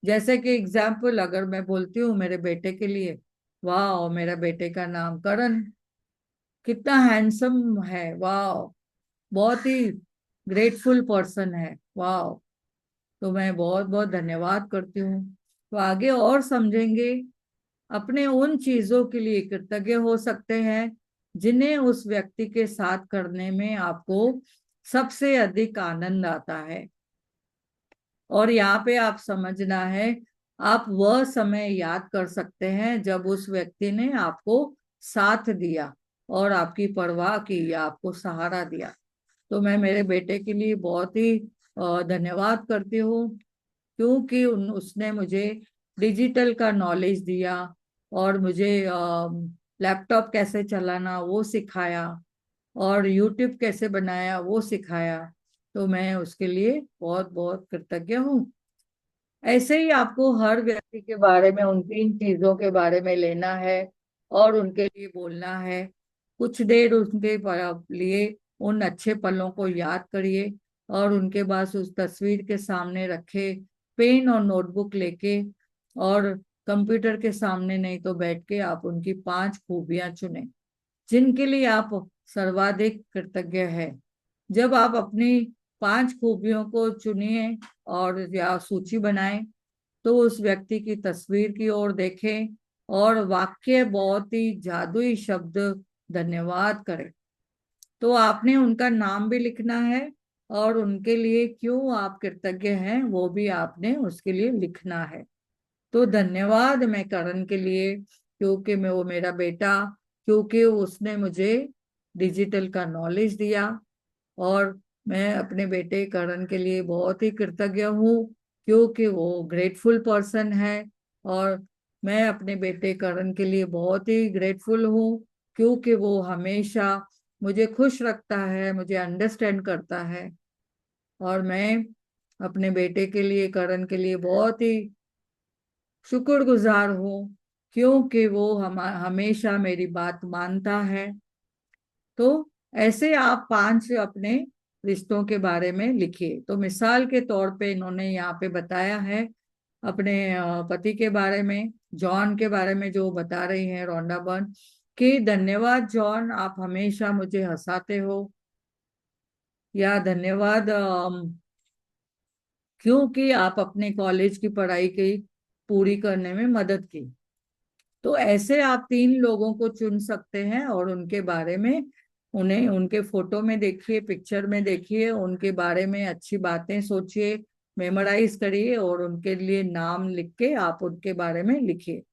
जैसे कि एग्जाम्पल अगर मैं बोलती हूँ मेरे बेटे के लिए, वाह, मेरा बेटे का नाम करण, कितना हैंडसम है, वाह, बहुत ही ग्रेटफुल पर्सन है, वाह। तो मैं बहुत बहुत धन्यवाद करती हूँ। तो आगे और समझेंगे, अपने उन चीजों के लिए कृतज्ञ हो सकते हैं जिन्हें उस व्यक्ति के साथ करने में आपको सबसे अधिक आनंद आता है। और यहाँ पे आप समझना है, आप वह समय याद कर सकते हैं जब उस व्यक्ति ने आपको साथ दिया और आपकी परवाह की या आपको सहारा दिया। तो मैं मेरे बेटे के लिए बहुत ही धन्यवाद करती हूँ, क्योंकि उसने मुझे डिजिटल का नॉलेज दिया और मुझे लैपटॉप कैसे चलाना वो सिखाया और यूट्यूब कैसे बनाया वो सिखाया। तो मैं उसके लिए बहुत बहुत कृतज्ञ हूँ। ऐसे ही आपको हर व्यक्ति के बारे में, उन तीन चीजों के बारे में लेना है और उनके लिए बोलना है। कुछ देर उनके लिए उन अच्छे पलों को याद करिए और उनके पास उस तस्वीर के सामने रखे पेन और नोटबुक लेके, और कंप्यूटर के सामने नहीं तो बैठ के आप उनकी 5 खूबियां चुने जिनके लिए आप सर्वाधिक कृतज्ञ है। जब आप अपनी 5 खूबियों को चुनिए और या सूची बनाएं, तो उस व्यक्ति की तस्वीर की ओर देखें और वाक्य, बहुत ही जादुई शब्द धन्यवाद करें। तो आपने उनका नाम भी लिखना है और उनके लिए क्यों आप कृतज्ञ हैं वो भी आपने उसके लिए लिखना है। तो धन्यवाद मैं करण के लिए, क्योंकि मैं, वो मेरा बेटा, क्योंकि उसने मुझे डिजिटल का नॉलेज दिया। और मैं अपने बेटे करण के लिए बहुत ही कृतज्ञ हूँ, क्योंकि वो ग्रेटफुल पर्सन है। और मैं अपने बेटे करण के लिए बहुत ही ग्रेटफुल हूँ, क्योंकि वो हमेशा मुझे खुश रखता है, मुझे अंडरस्टैंड करता है। और मैं अपने बेटे के लिए, करण के लिए बहुत ही शुक्रगुजार हूँ, क्योंकि वो हमेशा मेरी बात मानता है। तो ऐसे आप 5 अपने रिश्तों के बारे में लिखिए। तो मिसाल के तौर पे इन्होंने यहाँ पे बताया है अपने पति के बारे में, जॉन के बारे में, जो बता रही हैं रोंडा बर्न, कि धन्यवाद जॉन, आप हमेशा मुझे हंसाते हो, या धन्यवाद क्योंकि आप अपने कॉलेज की पढ़ाई की पूरी करने में मदद की। तो ऐसे आप 3 लोगों को चुन सकते हैं और उनके बारे में, उन्हें उनके फोटो में देखिए, पिक्चर में देखिए, उनके बारे में अच्छी बातें सोचिए, मेमोराइज करिए और उनके लिए नाम लिख के आप उनके बारे में लिखिए।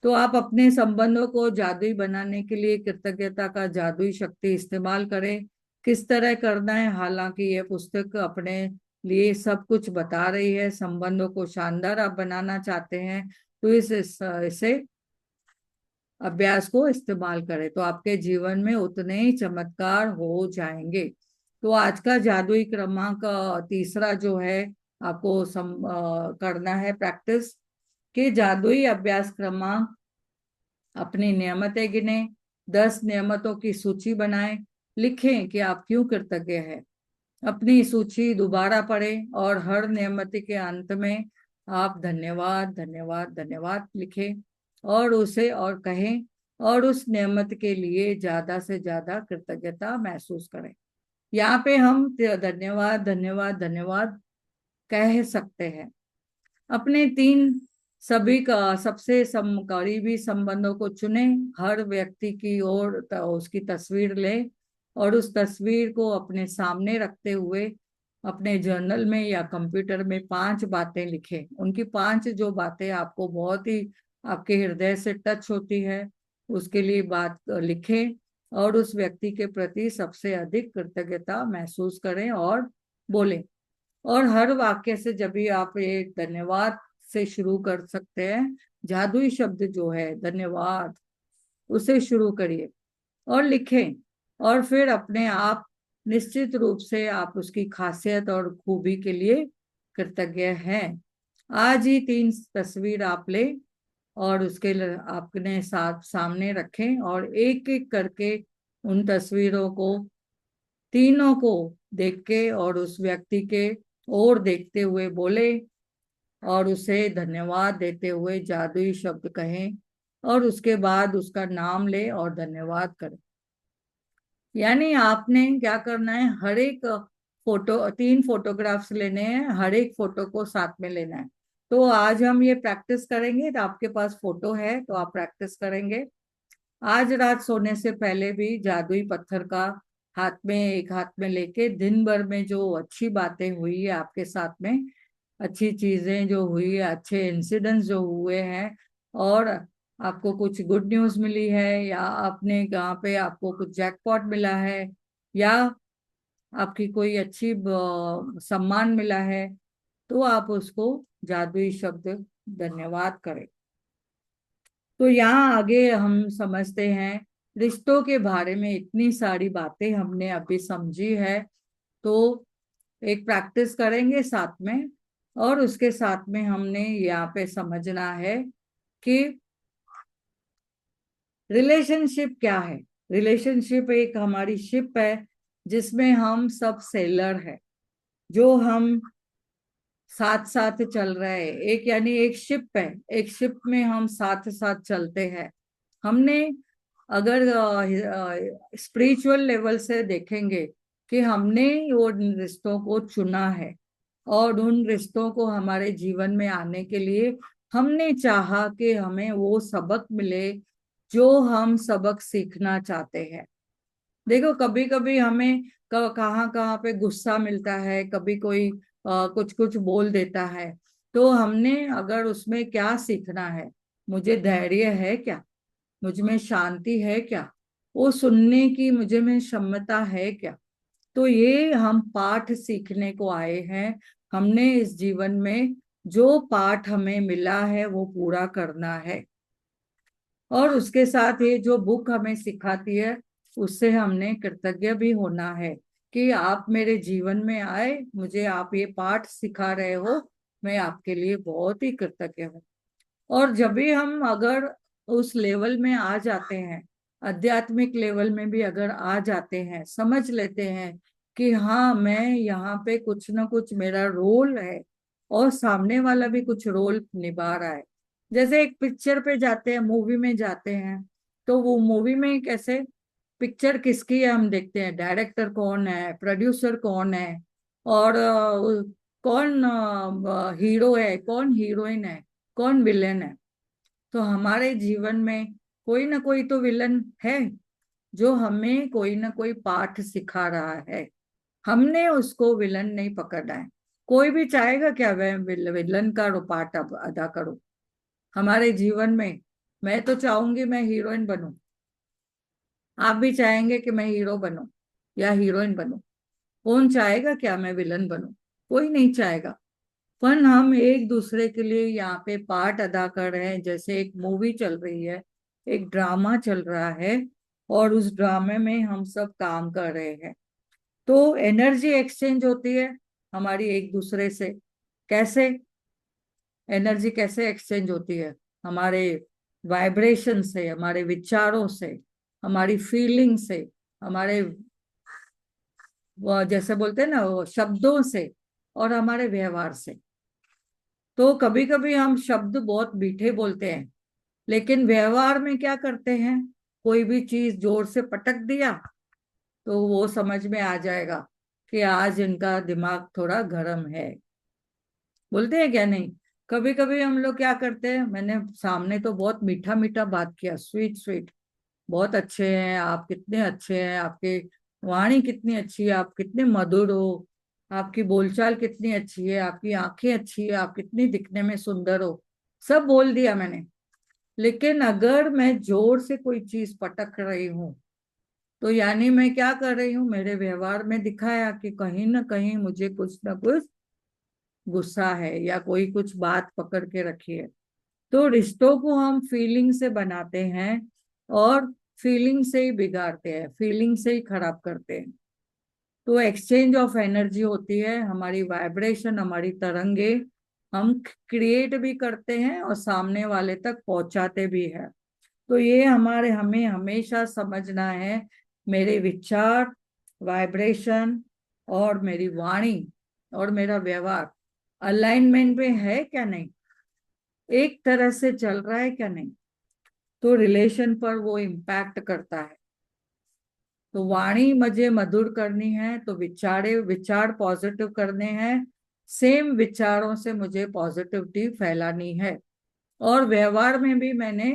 तो आप अपने संबंधों को जादुई बनाने के लिए कृतज्ञता का जादुई शक्ति इस्तेमाल करें। किस तरह करना है, हालांकि यह पुस्तक अपने लिए सब कुछ बता रही है। संबंधों को शानदार आप बनाना चाहते हैं तो इसे अभ्यास को इस्तेमाल करें, तो आपके जीवन में उतने ही चमत्कार हो जाएंगे। तो आज का जादुई क्रमांक तीसरा जो है, आपको करना है प्रैक्टिस, कि जादुई अभ्यास क्रमांक अपनी नियमतें गिने, 10 नियमतों की सूची बनाएं, लिखें कि आप क्यों कृतज्ञ हैं। अपनी सूची दोबारा पढ़ें और हर नियमति के अंत में आप धन्यवाद धन्यवाद धन्यवाद लिखें और उसे और कहें, और उस नियमत के लिए ज्यादा से ज्यादा कृतज्ञता महसूस करें। यहाँ पे हम धन्यवाद धन्यवाद धन्यवाद कह सकते हैं। अपने 3 सभी का सबसे करीबी संबंधों को चुने, हर व्यक्ति की ओर उसकी तस्वीर ले और उस तस्वीर को अपने सामने रखते हुए अपने जर्नल में या कंप्यूटर में 5 बातें लिखें। उनकी 5 जो बातें आपको बहुत ही आपके हृदय से टच होती है, उसके लिए बात लिखें और उस व्यक्ति के प्रति सबसे अधिक कृतज्ञता महसूस करें और बोलें। और हर वाक्य से जब भी आप ये धन्यवाद से शुरू कर सकते हैं, जादुई शब्द जो है धन्यवाद, उसे शुरू करिए और लिखें। और फिर अपने आप निश्चित रूप से आप उसकी खासियत और खूबी के लिए कृतज्ञ हैं। आज ही 3 तस्वीर आप ले और आपने साथ सामने रखें और एक एक करके उन तस्वीरों को, तीनों को देख के और उस व्यक्ति के ओर देखते हुए बोले और उसे धन्यवाद देते हुए जादुई शब्द कहें और उसके बाद उसका नाम ले और धन्यवाद करें। यानी आपने क्या करना है, हर एक फोटो, 3 फोटोग्राफ्स लेने हैं, हर एक फोटो को साथ में लेना है। तो आज हम ये प्रैक्टिस करेंगे। तो आपके पास फोटो है तो आप प्रैक्टिस करेंगे। आज रात सोने से पहले भी जादुई पत्थर का एक हाथ में लेके दिन भर में जो अच्छी बातें हुई है आपके साथ में, अच्छी चीजें जो हुई है, अच्छे इंसिडेंट्स जो हुए हैं, और आपको कुछ गुड न्यूज मिली है या आपने कहाँ पे आपको कुछ जैकपॉट मिला है या आपकी कोई अच्छी सम्मान मिला है, तो आप उसको जादुई शब्द धन्यवाद करें। तो यहाँ आगे हम समझते हैं रिश्तों के बारे में। इतनी सारी बातें हमने अभी समझी है, तो एक प्रैक्टिस करेंगे साथ में। और उसके साथ में हमने यहाँ पे समझना है कि रिलेशनशिप क्या है। रिलेशनशिप एक हमारी शिप है जिसमें हम सब सेलर है, जो हम साथ साथ चल रहे हैं। एक यानी एक शिप है, एक शिप में हम साथ साथ चलते हैं। हमने अगर स्पिरिचुअल लेवल से देखेंगे कि हमने उन रिश्तों को चुना है और उन रिश्तों को हमारे जीवन में आने के लिए हमने चाहा कि हमें वो सबक मिले जो हम सबक सीखना चाहते हैं। देखो, कभी कभी हमें कहाँ कहाँ पे गुस्सा मिलता है, कभी कोई कुछ कुछ बोल देता है, तो हमने अगर उसमें क्या सीखना है, मुझे धैर्य है क्या, मुझ में शांति है क्या, वो सुनने की मुझे में क्षमता है क्या। तो ये हम पाठ सीखने को आए हैं। हमने इस जीवन में जो पाठ हमें मिला है वो पूरा करना है। और उसके साथ ये जो बुक हमें सिखाती है उससे हमने कृतज्ञ भी होना है कि आप मेरे जीवन में आए, मुझे आप ये पाठ सिखा रहे हो, मैं आपके लिए बहुत ही कृतज्ञ हूँ। और जब भी हम अगर उस लेवल में आ जाते हैं, आध्यात्मिक लेवल में भी अगर आ जाते हैं, समझ लेते हैं कि हाँ, मैं यहाँ पे कुछ ना कुछ मेरा रोल है और सामने वाला भी कुछ रोल निभा रहा है। जैसे एक पिक्चर पे जाते हैं, मूवी में जाते हैं, तो वो मूवी में कैसे पिक्चर किसकी है हम देखते हैं, डायरेक्टर कौन है, प्रोड्यूसर कौन है, और कौन हीरो है, कौन हीरोइन है, कौन विलेन है। तो हमारे जीवन में कोई ना कोई तो विलन है जो हमें कोई ना कोई पाठ सिखा रहा है। हमने उसको विलन नहीं पकड़ा है। कोई भी चाहेगा क्या वह विलन का पाठ अब अदा करो हमारे जीवन में। मैं तो चाहूंगी मैं हीरोइन बनूं, आप भी चाहेंगे कि मैं हीरो बनूं या हीरोइन बनूं। कौन चाहेगा क्या मैं विलन बनूं? कोई नहीं चाहेगा। पर हम एक दूसरे के लिए यहाँ पे पार्ट अदा कर रहे हैं। जैसे एक मूवी चल रही है, एक ड्रामा चल रहा है, और उस ड्रामे में हम सब काम कर रहे हैं। तो एनर्जी एक्सचेंज होती है हमारी एक दूसरे से। कैसे एनर्जी कैसे एक्सचेंज होती है? हमारे वाइब्रेशन से, हमारे विचारों से, हमारी फीलिंग से, हमारे वो जैसे बोलते हैं ना वो शब्दों से, और हमारे व्यवहार से। तो कभी कभी हम शब्द बहुत मीठे बोलते हैं, लेकिन व्यवहार में क्या करते हैं, कोई भी चीज जोर से पटक दिया तो वो समझ में आ जाएगा कि आज इनका दिमाग थोड़ा गर्म है। बोलते हैं क्या नहीं? कभी कभी हम लोग क्या करते हैं, मैंने सामने तो बहुत मीठा मीठा बात किया, स्वीट स्वीट, बहुत अच्छे हैं आप, कितने अच्छे हैं, आपके वाणी कितनी अच्छी है, आप कितने मधुर हो, आपकी बोलचाल कितनी अच्छी है, आपकी आंखें अच्छी है, आप कितनी दिखने में सुंदर हो, सब बोल दिया मैंने। लेकिन अगर मैं जोर से कोई चीज पटक रही हूँ, तो यानी मैं क्या कर रही हूँ, मेरे व्यवहार में दिखाया कि कहीं ना कहीं मुझे कुछ ना कुछ गुस्सा है या कोई कुछ बात पकड़ के रखी है। तो रिश्तों को हम फीलिंग से बनाते हैं और फीलिंग से ही बिगाड़ते हैं, फीलिंग से ही खराब करते हैं। तो एक्सचेंज ऑफ एनर्जी होती है, हमारी वाइब्रेशन, हमारी तरंगे हम क्रिएट भी करते हैं और सामने वाले तक पहुंचाते भी हैं। तो ये हमें हमेशा समझना है, मेरे विचार, वाइब्रेशन और मेरी वाणी और मेरा व्यवहार अलाइनमेंट में है क्या नहीं, एक तरह से चल रहा है क्या नहीं, तो रिलेशन पर वो इम्पैक्ट करता है। तो वाणी मुझे मधुर करनी है तो विचार पॉजिटिव करने हैं, सेम विचारों से मुझे पॉजिटिविटी फैलानी है। और व्यवहार में भी मैंने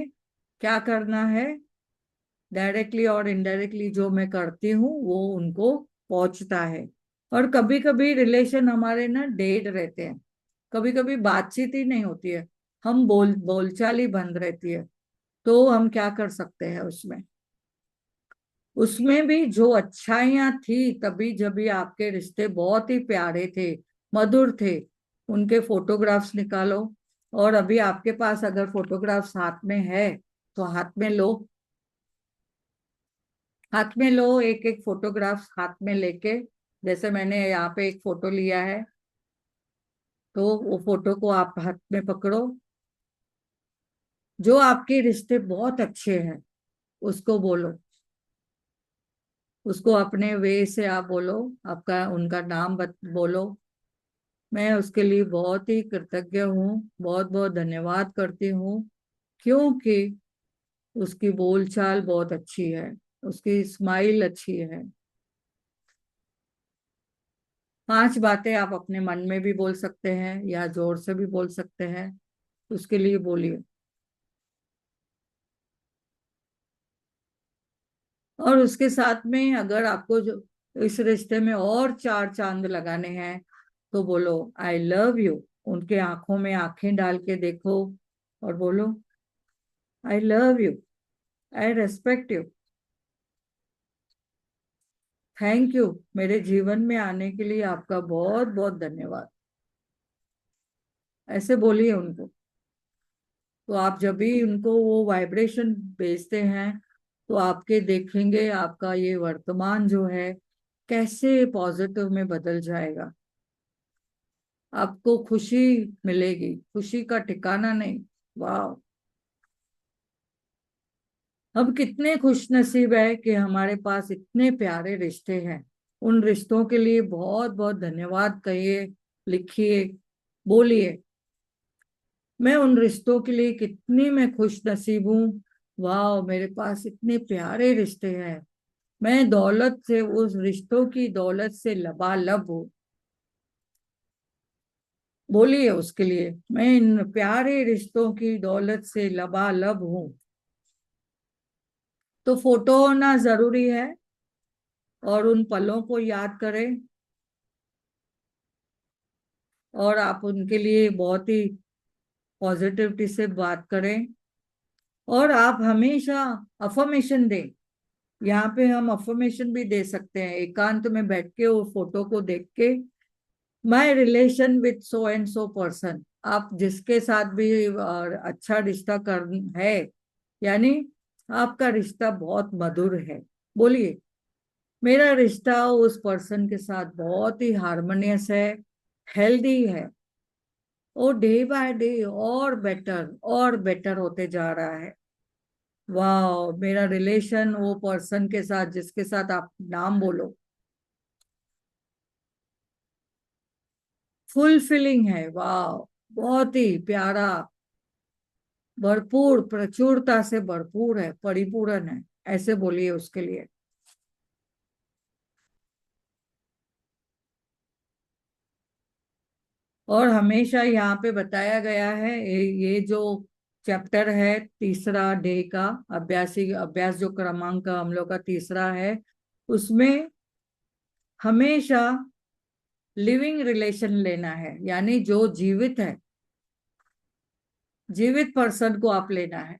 क्या करना है, डायरेक्टली और इनडायरेक्टली जो मैं करती हूँ वो उनको पहुंचता है। और कभी कभी रिलेशन हमारे ना डेड रहते हैं, कभी कभी बातचीत ही नहीं होती है, हम बोलचाल ही बंद रहती है। तो हम क्या कर सकते हैं उसमें, उसमें भी जो अच्छाइयां थी, तभी जब भी आपके रिश्ते बहुत ही प्यारे थे, मधुर थे, उनके फोटोग्राफ्स निकालो। और अभी आपके पास अगर फोटोग्राफ्स हाथ में है तो हाथ में लो, हाथ में लो, एक एक फोटोग्राफ्स हाथ में लेके, जैसे मैंने यहाँ पे एक फोटो लिया है, तो वो फोटो को आप हाथ में पकड़ो। जो आपके रिश्ते बहुत अच्छे हैं उसको बोलो, उसको अपने वे से आप बोलो, आपका उनका नाम बोलो। मैं उसके लिए बहुत ही कृतज्ञ हूँ, बहुत बहुत धन्यवाद करती हूँ, क्योंकि उसकी बोलचाल बहुत अच्छी है, उसकी स्माइल अच्छी है। 5 बातें आप अपने मन में भी बोल सकते हैं या जोर से भी बोल सकते हैं, उसके लिए बोलिए। और उसके साथ में अगर आपको जो इस रिश्ते में और 4 चांद लगाने हैं, तो बोलो आई लव यू, उनके आंखों में आंखें डाल के देखो और बोलो आई love you, I respect you, thank you, मेरे जीवन में आने के लिए आपका बहुत बहुत धन्यवाद, ऐसे बोलिए उनको। तो आप जब भी उनको वो वाइब्रेशन भेजते हैं, तो आपके देखेंगे आपका ये वर्तमान जो है कैसे पॉजिटिव में बदल जाएगा। आपको खुशी मिलेगी, खुशी का ठिकाना नहीं। वाह, हम कितने खुश नसीब है कि हमारे पास इतने प्यारे रिश्ते हैं। उन रिश्तों के लिए बहुत बहुत धन्यवाद कहिए, लिखिए, बोलिए, मैं उन रिश्तों के लिए कितनी मैं खुश नसीब हूँ। वाह, मेरे पास इतने प्यारे रिश्ते हैं, मैं दौलत से, उस रिश्तों की दौलत से लबालब हूँ। बोलिए उसके लिए, मैं इन प्यारे रिश्तों की दौलत से लबालब हूँ। तो फोटो होना जरूरी है, और उन पलों को याद करें, और आप उनके लिए बहुत ही पॉजिटिविटी से बात करें। और आप हमेशा अफर्मेशन दें, यहाँ पे हम अफर्मेशन भी दे सकते हैं, एकांत में बैठ के वो फोटो को देख के, माई relation with so and so person, आप जिसके साथ भी अच्छा रिश्ता कर है, यानी आपका रिश्ता बहुत मधुर है, बोलिए मेरा रिश्ता उस पर्सन के साथ बहुत ही हार्मोनियस है, हेल्दी है, वो डे बाय डे और बेटर होते जा रहा है। वाह, मेरा रिलेशन वो पर्सन के साथ जिसके साथ आप नाम बोलो फुलफिलिंग है, वाह, बहुत ही प्यारा, भरपूर, प्रचुरता से भरपूर है, परिपूर्ण है, ऐसे बोलिए उसके लिए। और हमेशा यहाँ पे बताया गया है, ये जो चैप्टर है तीसरा डे का अभ्यास जो क्रमांक हम लोग का तीसरा है, उसमें हमेशा लिविंग रिलेशन लेना है, यानी जो जीवित है, जीवित पर्सन को आप लेना है।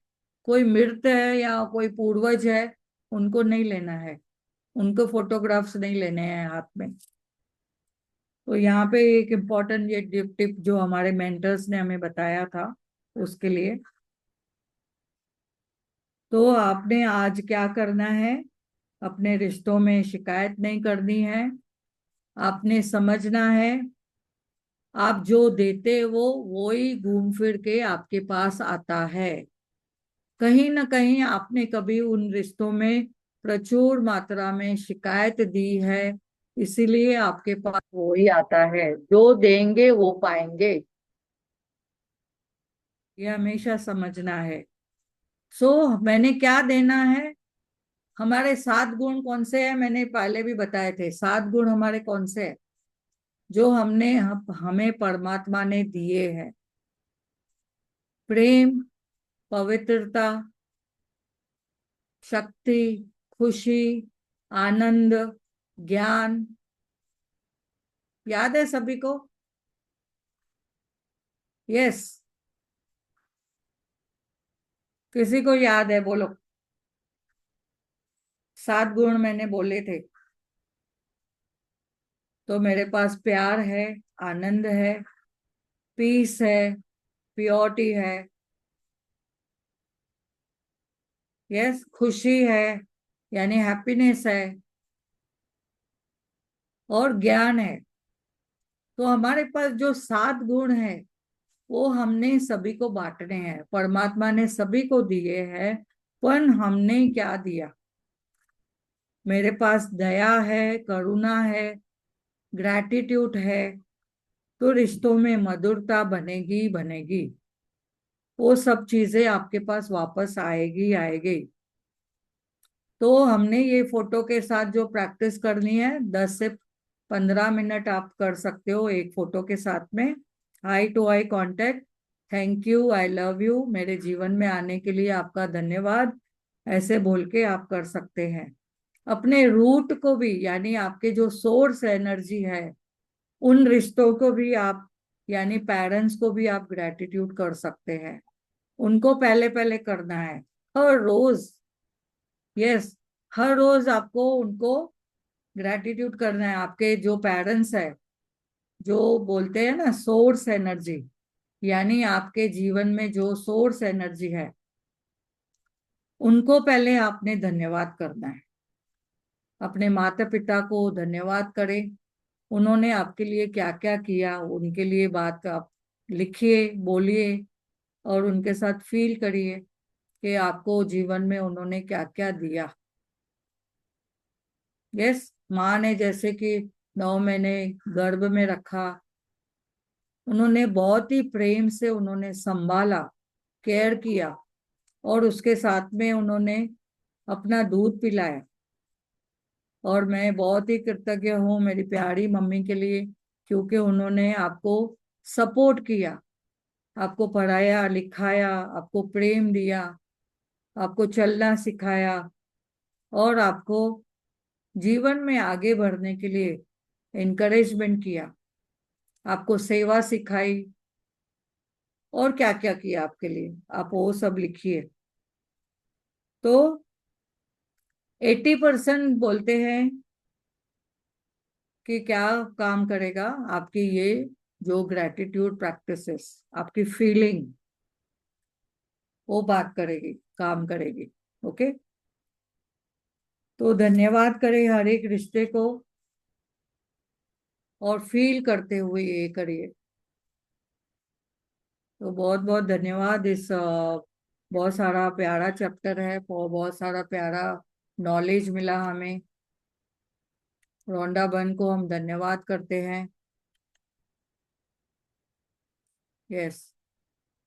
कोई मृत है या कोई पूर्वज है, उनको नहीं लेना है, उनको फोटोग्राफ्स नहीं लेने हैं हाथ में। तो यहाँ पे एक इम्पोर्टेंट ये टिप जो हमारे मेंटर्स ने हमें बताया था उसके लिए। तो आपने आज क्या करना है, अपने रिश्तों में शिकायत नहीं करनी है। आपने समझना है, आप जो देते वो ही घूम फिर के आपके पास आता है। कहीं ना कहीं आपने कभी उन रिश्तों में प्रचुर मात्रा में शिकायत दी है, इसीलिए आपके पास वो ही आता है। जो देंगे वो पाएंगे, ये हमेशा समझना है। मैंने क्या देना है, हमारे 7 गुण कौन से हैं, मैंने पहले भी बताए थे। 7 गुण हमारे कौन से हैं, जो हमें परमात्मा ने दिए हैं। प्रेम, पवित्रता, शक्ति, खुशी, आनंद, ज्ञान। याद है सभी को? यस, किसी को याद है बोलो। 7 गुण मैंने बोले थे। तो मेरे पास प्यार है, आनंद है, पीस है, प्योरिटी है, यस, खुशी है यानी हैप्पीनेस है, और ज्ञान है। तो हमारे पास जो 7 गुण है, वो हमने सभी को बांटने हैं। परमात्मा ने सभी को दिए हैं, पर हमने क्या दिया? मेरे पास दया है, करुणा है, ग्रैटिट्यूड है, तो रिश्तों में मधुरता बनेगी बनेगी। वो सब चीजें आपके पास वापस आएगी आएगी। तो हमने ये फोटो के साथ जो प्रैक्टिस करनी है, 10 से 15 मिनट आप कर सकते हो एक फोटो के साथ में। Eye to eye contact, thank you, I love you, मेरे जीवन में आने के लिए आपका धन्यवाद, ऐसे बोल के आप कर सकते हैं। अपने रूट को भी, यानी आपके जो सोर्स एनर्जी है, उन रिश्तों को भी आप, यानी पेरेंट्स को भी आप ग्रेटिट्यूड कर सकते हैं। उनको पहले पहले करना है, हर रोज। यस, हर रोज आपको उनको ग्रेटिट्यूड करना है। आपके जो पेरेंट्स है, जो बोलते हैं ना सोर्स एनर्जी, यानी आपके जीवन में जो सोर्स एनर्जी है, उनको पहले आपने धन्यवाद करना है। अपने माता पिता को धन्यवाद करें, उन्होंने आपके लिए क्या क्या किया, उनके लिए बात आप लिखिए, बोलिए, और उनके साथ फील करिए कि आपको जीवन में उन्होंने क्या क्या दिया। यस, माँ ने जैसे कि 9 महीने गर्भ में रखा, उन्होंने बहुत ही प्रेम से उन्होंने संभाला, केयर किया, और उसके साथ में उन्होंने अपना दूध पिलाया। और मैं बहुत ही कृतज्ञ हूँ मेरी प्यारी मम्मी के लिए, क्योंकि उन्होंने आपको सपोर्ट किया, आपको पढ़ाया लिखाया, आपको प्रेम दिया, आपको चलना सिखाया, और आपको जीवन में आगे बढ़ने के लिए इनकरेजमेंट किया, आपको सेवा सिखाई, और क्या क्या किया आपके लिए, आप वो सब लिखिए। तो 80% बोलते हैं कि क्या काम करेगा, आपकी ये जो ग्रेटिट्यूड प्रैक्टिसेस, आपकी फीलिंग, वो बात करेगी, काम करेगी। ओके, तो धन्यवाद करें हर एक रिश्ते को, और फील करते हुए ये करिए। तो बहुत बहुत धन्यवाद। बहुत सारा प्यारा चैप्टर है, बहुत सारा प्यारा नॉलेज मिला हमें। रोंडा बन को हम धन्यवाद करते हैं। यस,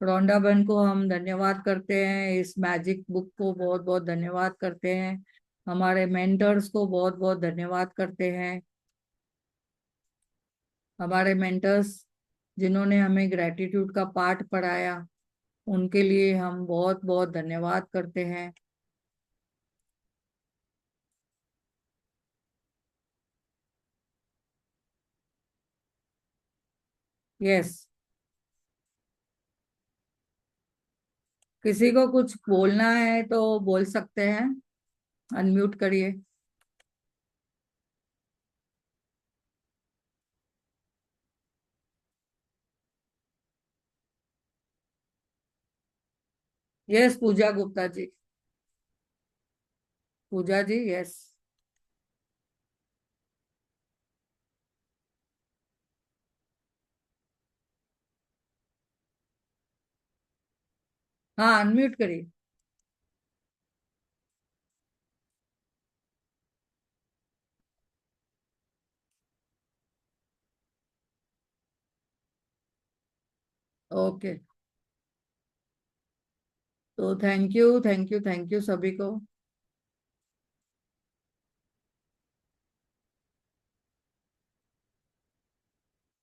रोंडा बन को हम धन्यवाद करते हैं, इस मैजिक बुक को बहुत बहुत धन्यवाद करते हैं, हमारे मेंटर्स को बहुत बहुत धन्यवाद करते हैं। हमारे मेंटर्स जिन्होंने हमें ग्रेटिट्यूड का पाठ पढ़ाया, उनके लिए हम बहुत बहुत धन्यवाद करते हैं। यस, किसी को कुछ बोलना है तो बोल सकते हैं, अनम्यूट करिए। यस, पूजा गुप्ता जी। पूजा जी, यस। हाँ, अनम्यूट करिए। ओके, तो thank you, thank you, thank you सभी को।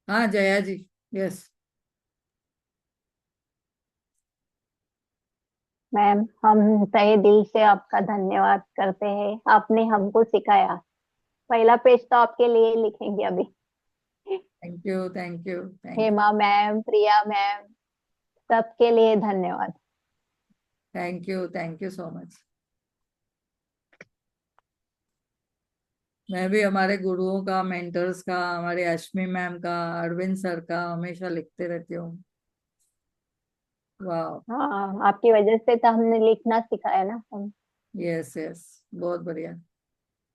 हाँ, जया जी, यस। मैम, हम तहे दिल से आपका धन्यवाद करते हैं। आपने हमको सिखाया। पहला पेज तो आपके लिए लिखेंगे अभी। Thank you, thank you, thank you, Hema ma'am, Priya ma'am, सबके लिए धन्यवाद। Thank you, thank you so much. मैं भी हमारे गुरुओं का, मेंटर्स का, हमारे अश्मी मैम का, अरविंद सर का हमेशा लिखते रहती हूँ। वाह। हाँ, आपकी वजह से तो हमने लिखना सिखाया ना हम। यस, यस, बहुत बढ़िया।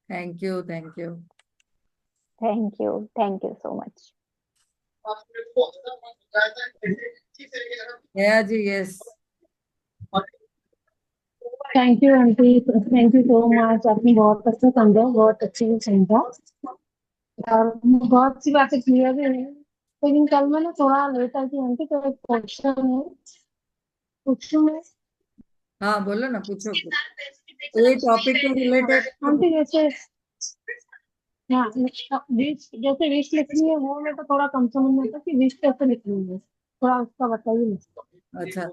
Thank you, thank you. Thank you so much. Jaya ji, yes. Thank you aunty, thank you so much. आपने बहुत अच्छा समझा, बहुत अच्छे से समझा और बहुत सी बातें क्लियर भी हुई। लेकिन कल मैं ना थोड़ा लेट आई थी आंटी, तो एक क्वेश्चन है, पूछूं मैं? हाँ, बोलो ना, पूछो कुछ। ये टॉपिक के रिलेटेड। आंटी जैसे, हाँ, विश जैसे विश लिखनी है वो मेरे को थोड़ा कम समझ में आता कि विश कैसे लिखनी है, थोड़ा उसका बताइए मुझको। अच्छा,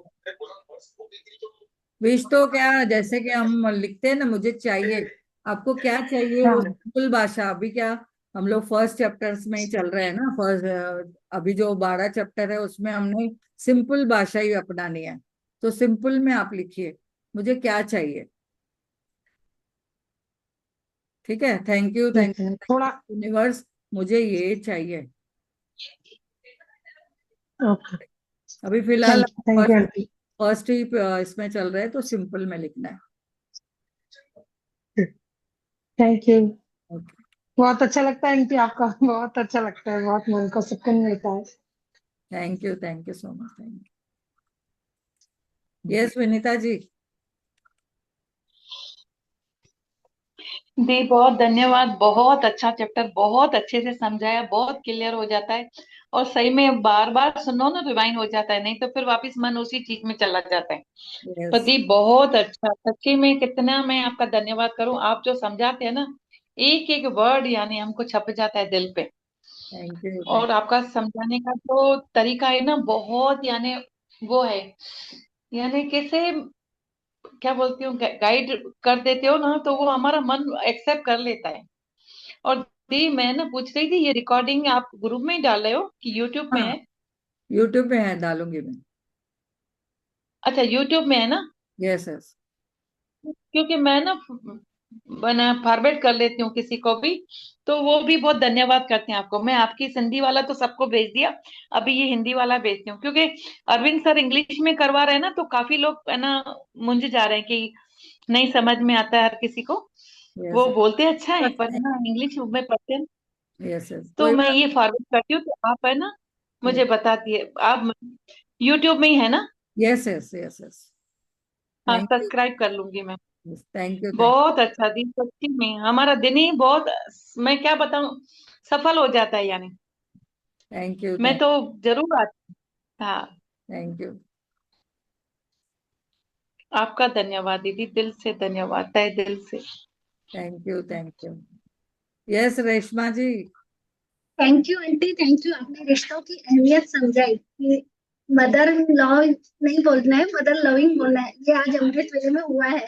विश तो क्या, जैसे कि हम लिखते हैं ना, मुझे चाहिए, आपको क्या चाहिए, वो हाँ, सिंपल भाषा। अभी क्या, हम लोग फर्स्ट चैप्टर्स में ही चल रहे हैं ना, फर्स्ट अभी जो 12 चैप्टर है उसमें हमने सिंपल भाषा ही अपनानी है। तो सिंपल में आप लिखिए, मुझे क्या चाहिए। ठीक है, थैंक ठीक है थोड़ा। यू यूनिवर्स, मुझे ये चाहिए। ओके, अभी फिलहाल thank you first aunty. First ही इसमें चल रहे हैं, तो सिंपल में लिखना है। Thank you. ओके, बहुत अच्छा लगता है आंटी, आपका बहुत अच्छा लगता है, बहुत मन को सुकून मिलता है। Thank you so much, thank you. Yes, Vinita ji. दी बहुत धन्यवाद। बहुत अच्छा चैप्टर, बहुत अच्छे से समझाया, बहुत क्लियर हो जाता है। और सही में बार बार सुनो ना, रिवाइंड हो जाता है, नहीं तो फिर वापस मन उसी चीज में चला जाता है। तो यस, दी बहुत अच्छा, सच्ची में कितना मैं आपका धन्यवाद करूं। आप जो समझाते हैं ना, एक एक वर्ड यानी हमको छप जाता है दिल पे। थैंक यू, थैंक और आपका समझाने का जो तरीका है ना, बहुत यानी वो है, यानी कैसे, क्या बोलती हूँ, गाइड कर देते हो ना, तो वो हमारा मन एक्सेप्ट कर लेता है। और दी मैं ना पूछ रही थी, ये रिकॉर्डिंग आप ग्रुप में ही डाल रहे हो कि यूट्यूब में हाँ, है? यूट्यूब पे है, डालूंगी मैं। अच्छा, यूट्यूब में है ना? Yes, yes. क्योंकि मैं ना बना फॉरवर्ड कर लेती हूँ किसी को भी, तो वो भी बहुत धन्यवाद करते हैं आपको। मैं आपकी हिंदी वाला तो सबको भेज दिया, अभी ये हिंदी वाला भेजती हूँ, क्योंकि अरविंद सर इंग्लिश में करवा रहे हैं ना, तो काफी लोग है ना मुंझ जा रहे हैं कि नहीं समझ में आता है हर किसी को। यस, वो बोलते अच्छा है, बस पर है ना इंग्लिश में पढ़ते हैं। यस, यस, तो कोई मैं बात ये फॉरवर्ड करती हूँ, तो आप है ना नहीं। मुझे बता दिए। आप यूट्यूब में ही है ना? Yes, yes, yes, yes. हाँ, थैंक यू, सब्सक्राइब कर लूंगी मैं। थैंक यू, थैंक बहुत अच्छा दिन, सच्ची में हमारा दिन ही बहुत, मैं क्या बताऊं, सफल हो जाता है यानी। थैंक यू, मैं थैंक तो जरूर आती। हाँ, थैंक यू, आपका धन्यवाद दीदी, दिल से धन्यवाद, तहे दिल से। Thank you, thank you. Yes, Reshma ji. Thank you aunty, thank you. आपने रिश्तों की अहमियत समझाई कि मदर लव नहीं बोलना है, मदर लविंग बोलना है। ये आज अमृत वेले में हुआ है।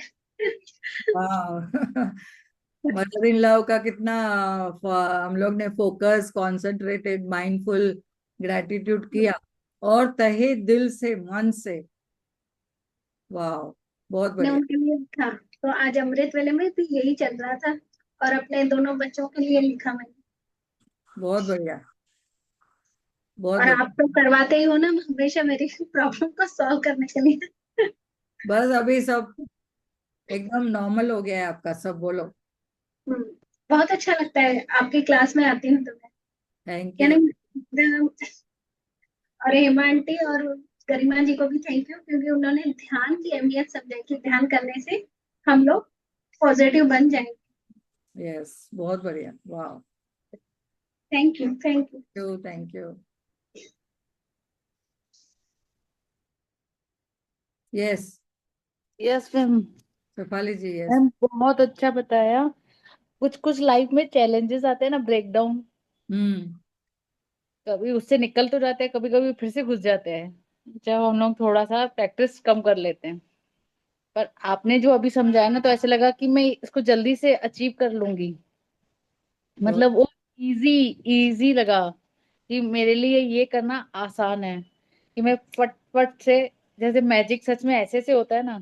वाह। मदर इन लव का कितना हम लोग ने फोकस, कॉन्सेंट्रेटेड, माइंडफुल, ग्रेटिट्यूड किया, और तहे दिल से, मन से। वाह, बहुत ने बढ़िया। उनके लिए लिखा, तो आज अमृत वेले में भी यही चल रहा था, और अपने दोनों बच्चों के लिए लिखा मैंने। बहुत बढ़िया, बहुत और आप बढ़िया। तो करवाते ही हो ना हमेशा मेरी प्रॉब्लम को सॉल्व करने के लिए। बस अभी सब एकदम नॉर्मल हो गया है आपका सब, बोलो। हम्म, बहुत अच्छा लगता है आपकी क्लास में आती हूँ तो मैं, थैंक यानी यू। और हेमा आंटी और गरिमा जी को भी थैंक यू, क्योंकि उन्होंने ध्यान की अहमियत समझाई कि ध्यान करने से हम लोग पॉजिटिव बन जाएंगे। यस, बहुत बढ़िया। वाह, thank you, thank you. Thank you. Yes, yes ma'am. Shefali ji, yes. Ma'am बहुत अच्छा बताया। कुछ कुछ लाइफ में चैलेंजेस आते हैं ना, ब्रेकडाउन, हम्म। कभी उससे निकल तो जाते हैं, कभी कभी फिर से घुस जाते हैं जब हम लोग थोड़ा सा प्रैक्टिस कम कर लेते हैं। पर आपने जो अभी समझाया ना, तो ऐसे लगा कि मैं इसको जल्दी से अचीव कर लूंगी। बहुत। मतलब वो इजी इजी लगा कि मेरे लिए ये करना आसान है, कि मैं फट फट से, जैसे मैजिक सच में ऐसे से होता है ना,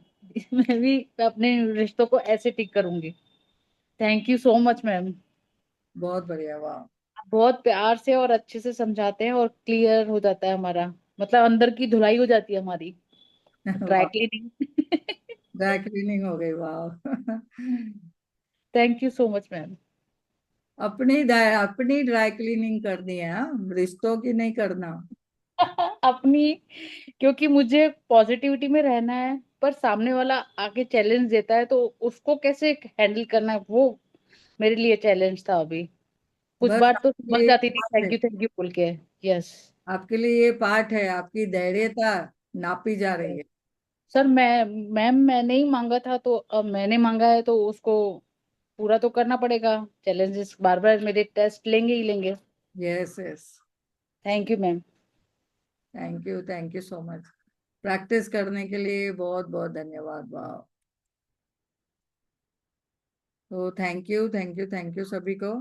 मैं भी अपने रिश्तों को ऐसे ठीक करूंगी। Thank you so much ma'am. बहुत बढ़िया, वाह। बहुत प्यार से और अच्छे से समझाते हैं और क्लियर हो जाता है हमारा, मतलब अंदर की धुलाई हो जाती है हमारी, ड्राई वाह, क्लीनिंग। ड्राई क्लीनिंग हो गई, वाह। Thank you so much ma'am. अपनी ड्राई क्लीनिंग करनी है, हाँ? रिश्तों की नहीं करना। अपनी, क्योंकि मुझे पॉजिटिविटी में रहना है, पर सामने वाला आके चैलेंज देता है तो उसको कैसे हैंडल करना है, वो मेरे लिए चैलेंज था अभी। कुछ बस बार तो आपके समझ लिए जाती थी पाठ है, थैंक यू बोल के। यस। आपके लिए ये पाठ है, आपकी धैर्यता नापी जा रही है। सर मैंने ही मांगा था, तो अब मैंने मांगा है तो उसको पूरा तो करना पड़ेगा। चैलेंजेस बार बार मेरे टेस्ट लेंगे ही लेंगे। Yes, yes. Thank you ma'am. Thank you so much. Practice करने के लिए बहुत बहुत धन्यवाद, वाह। तो thank you, thank you, thank you सभी को।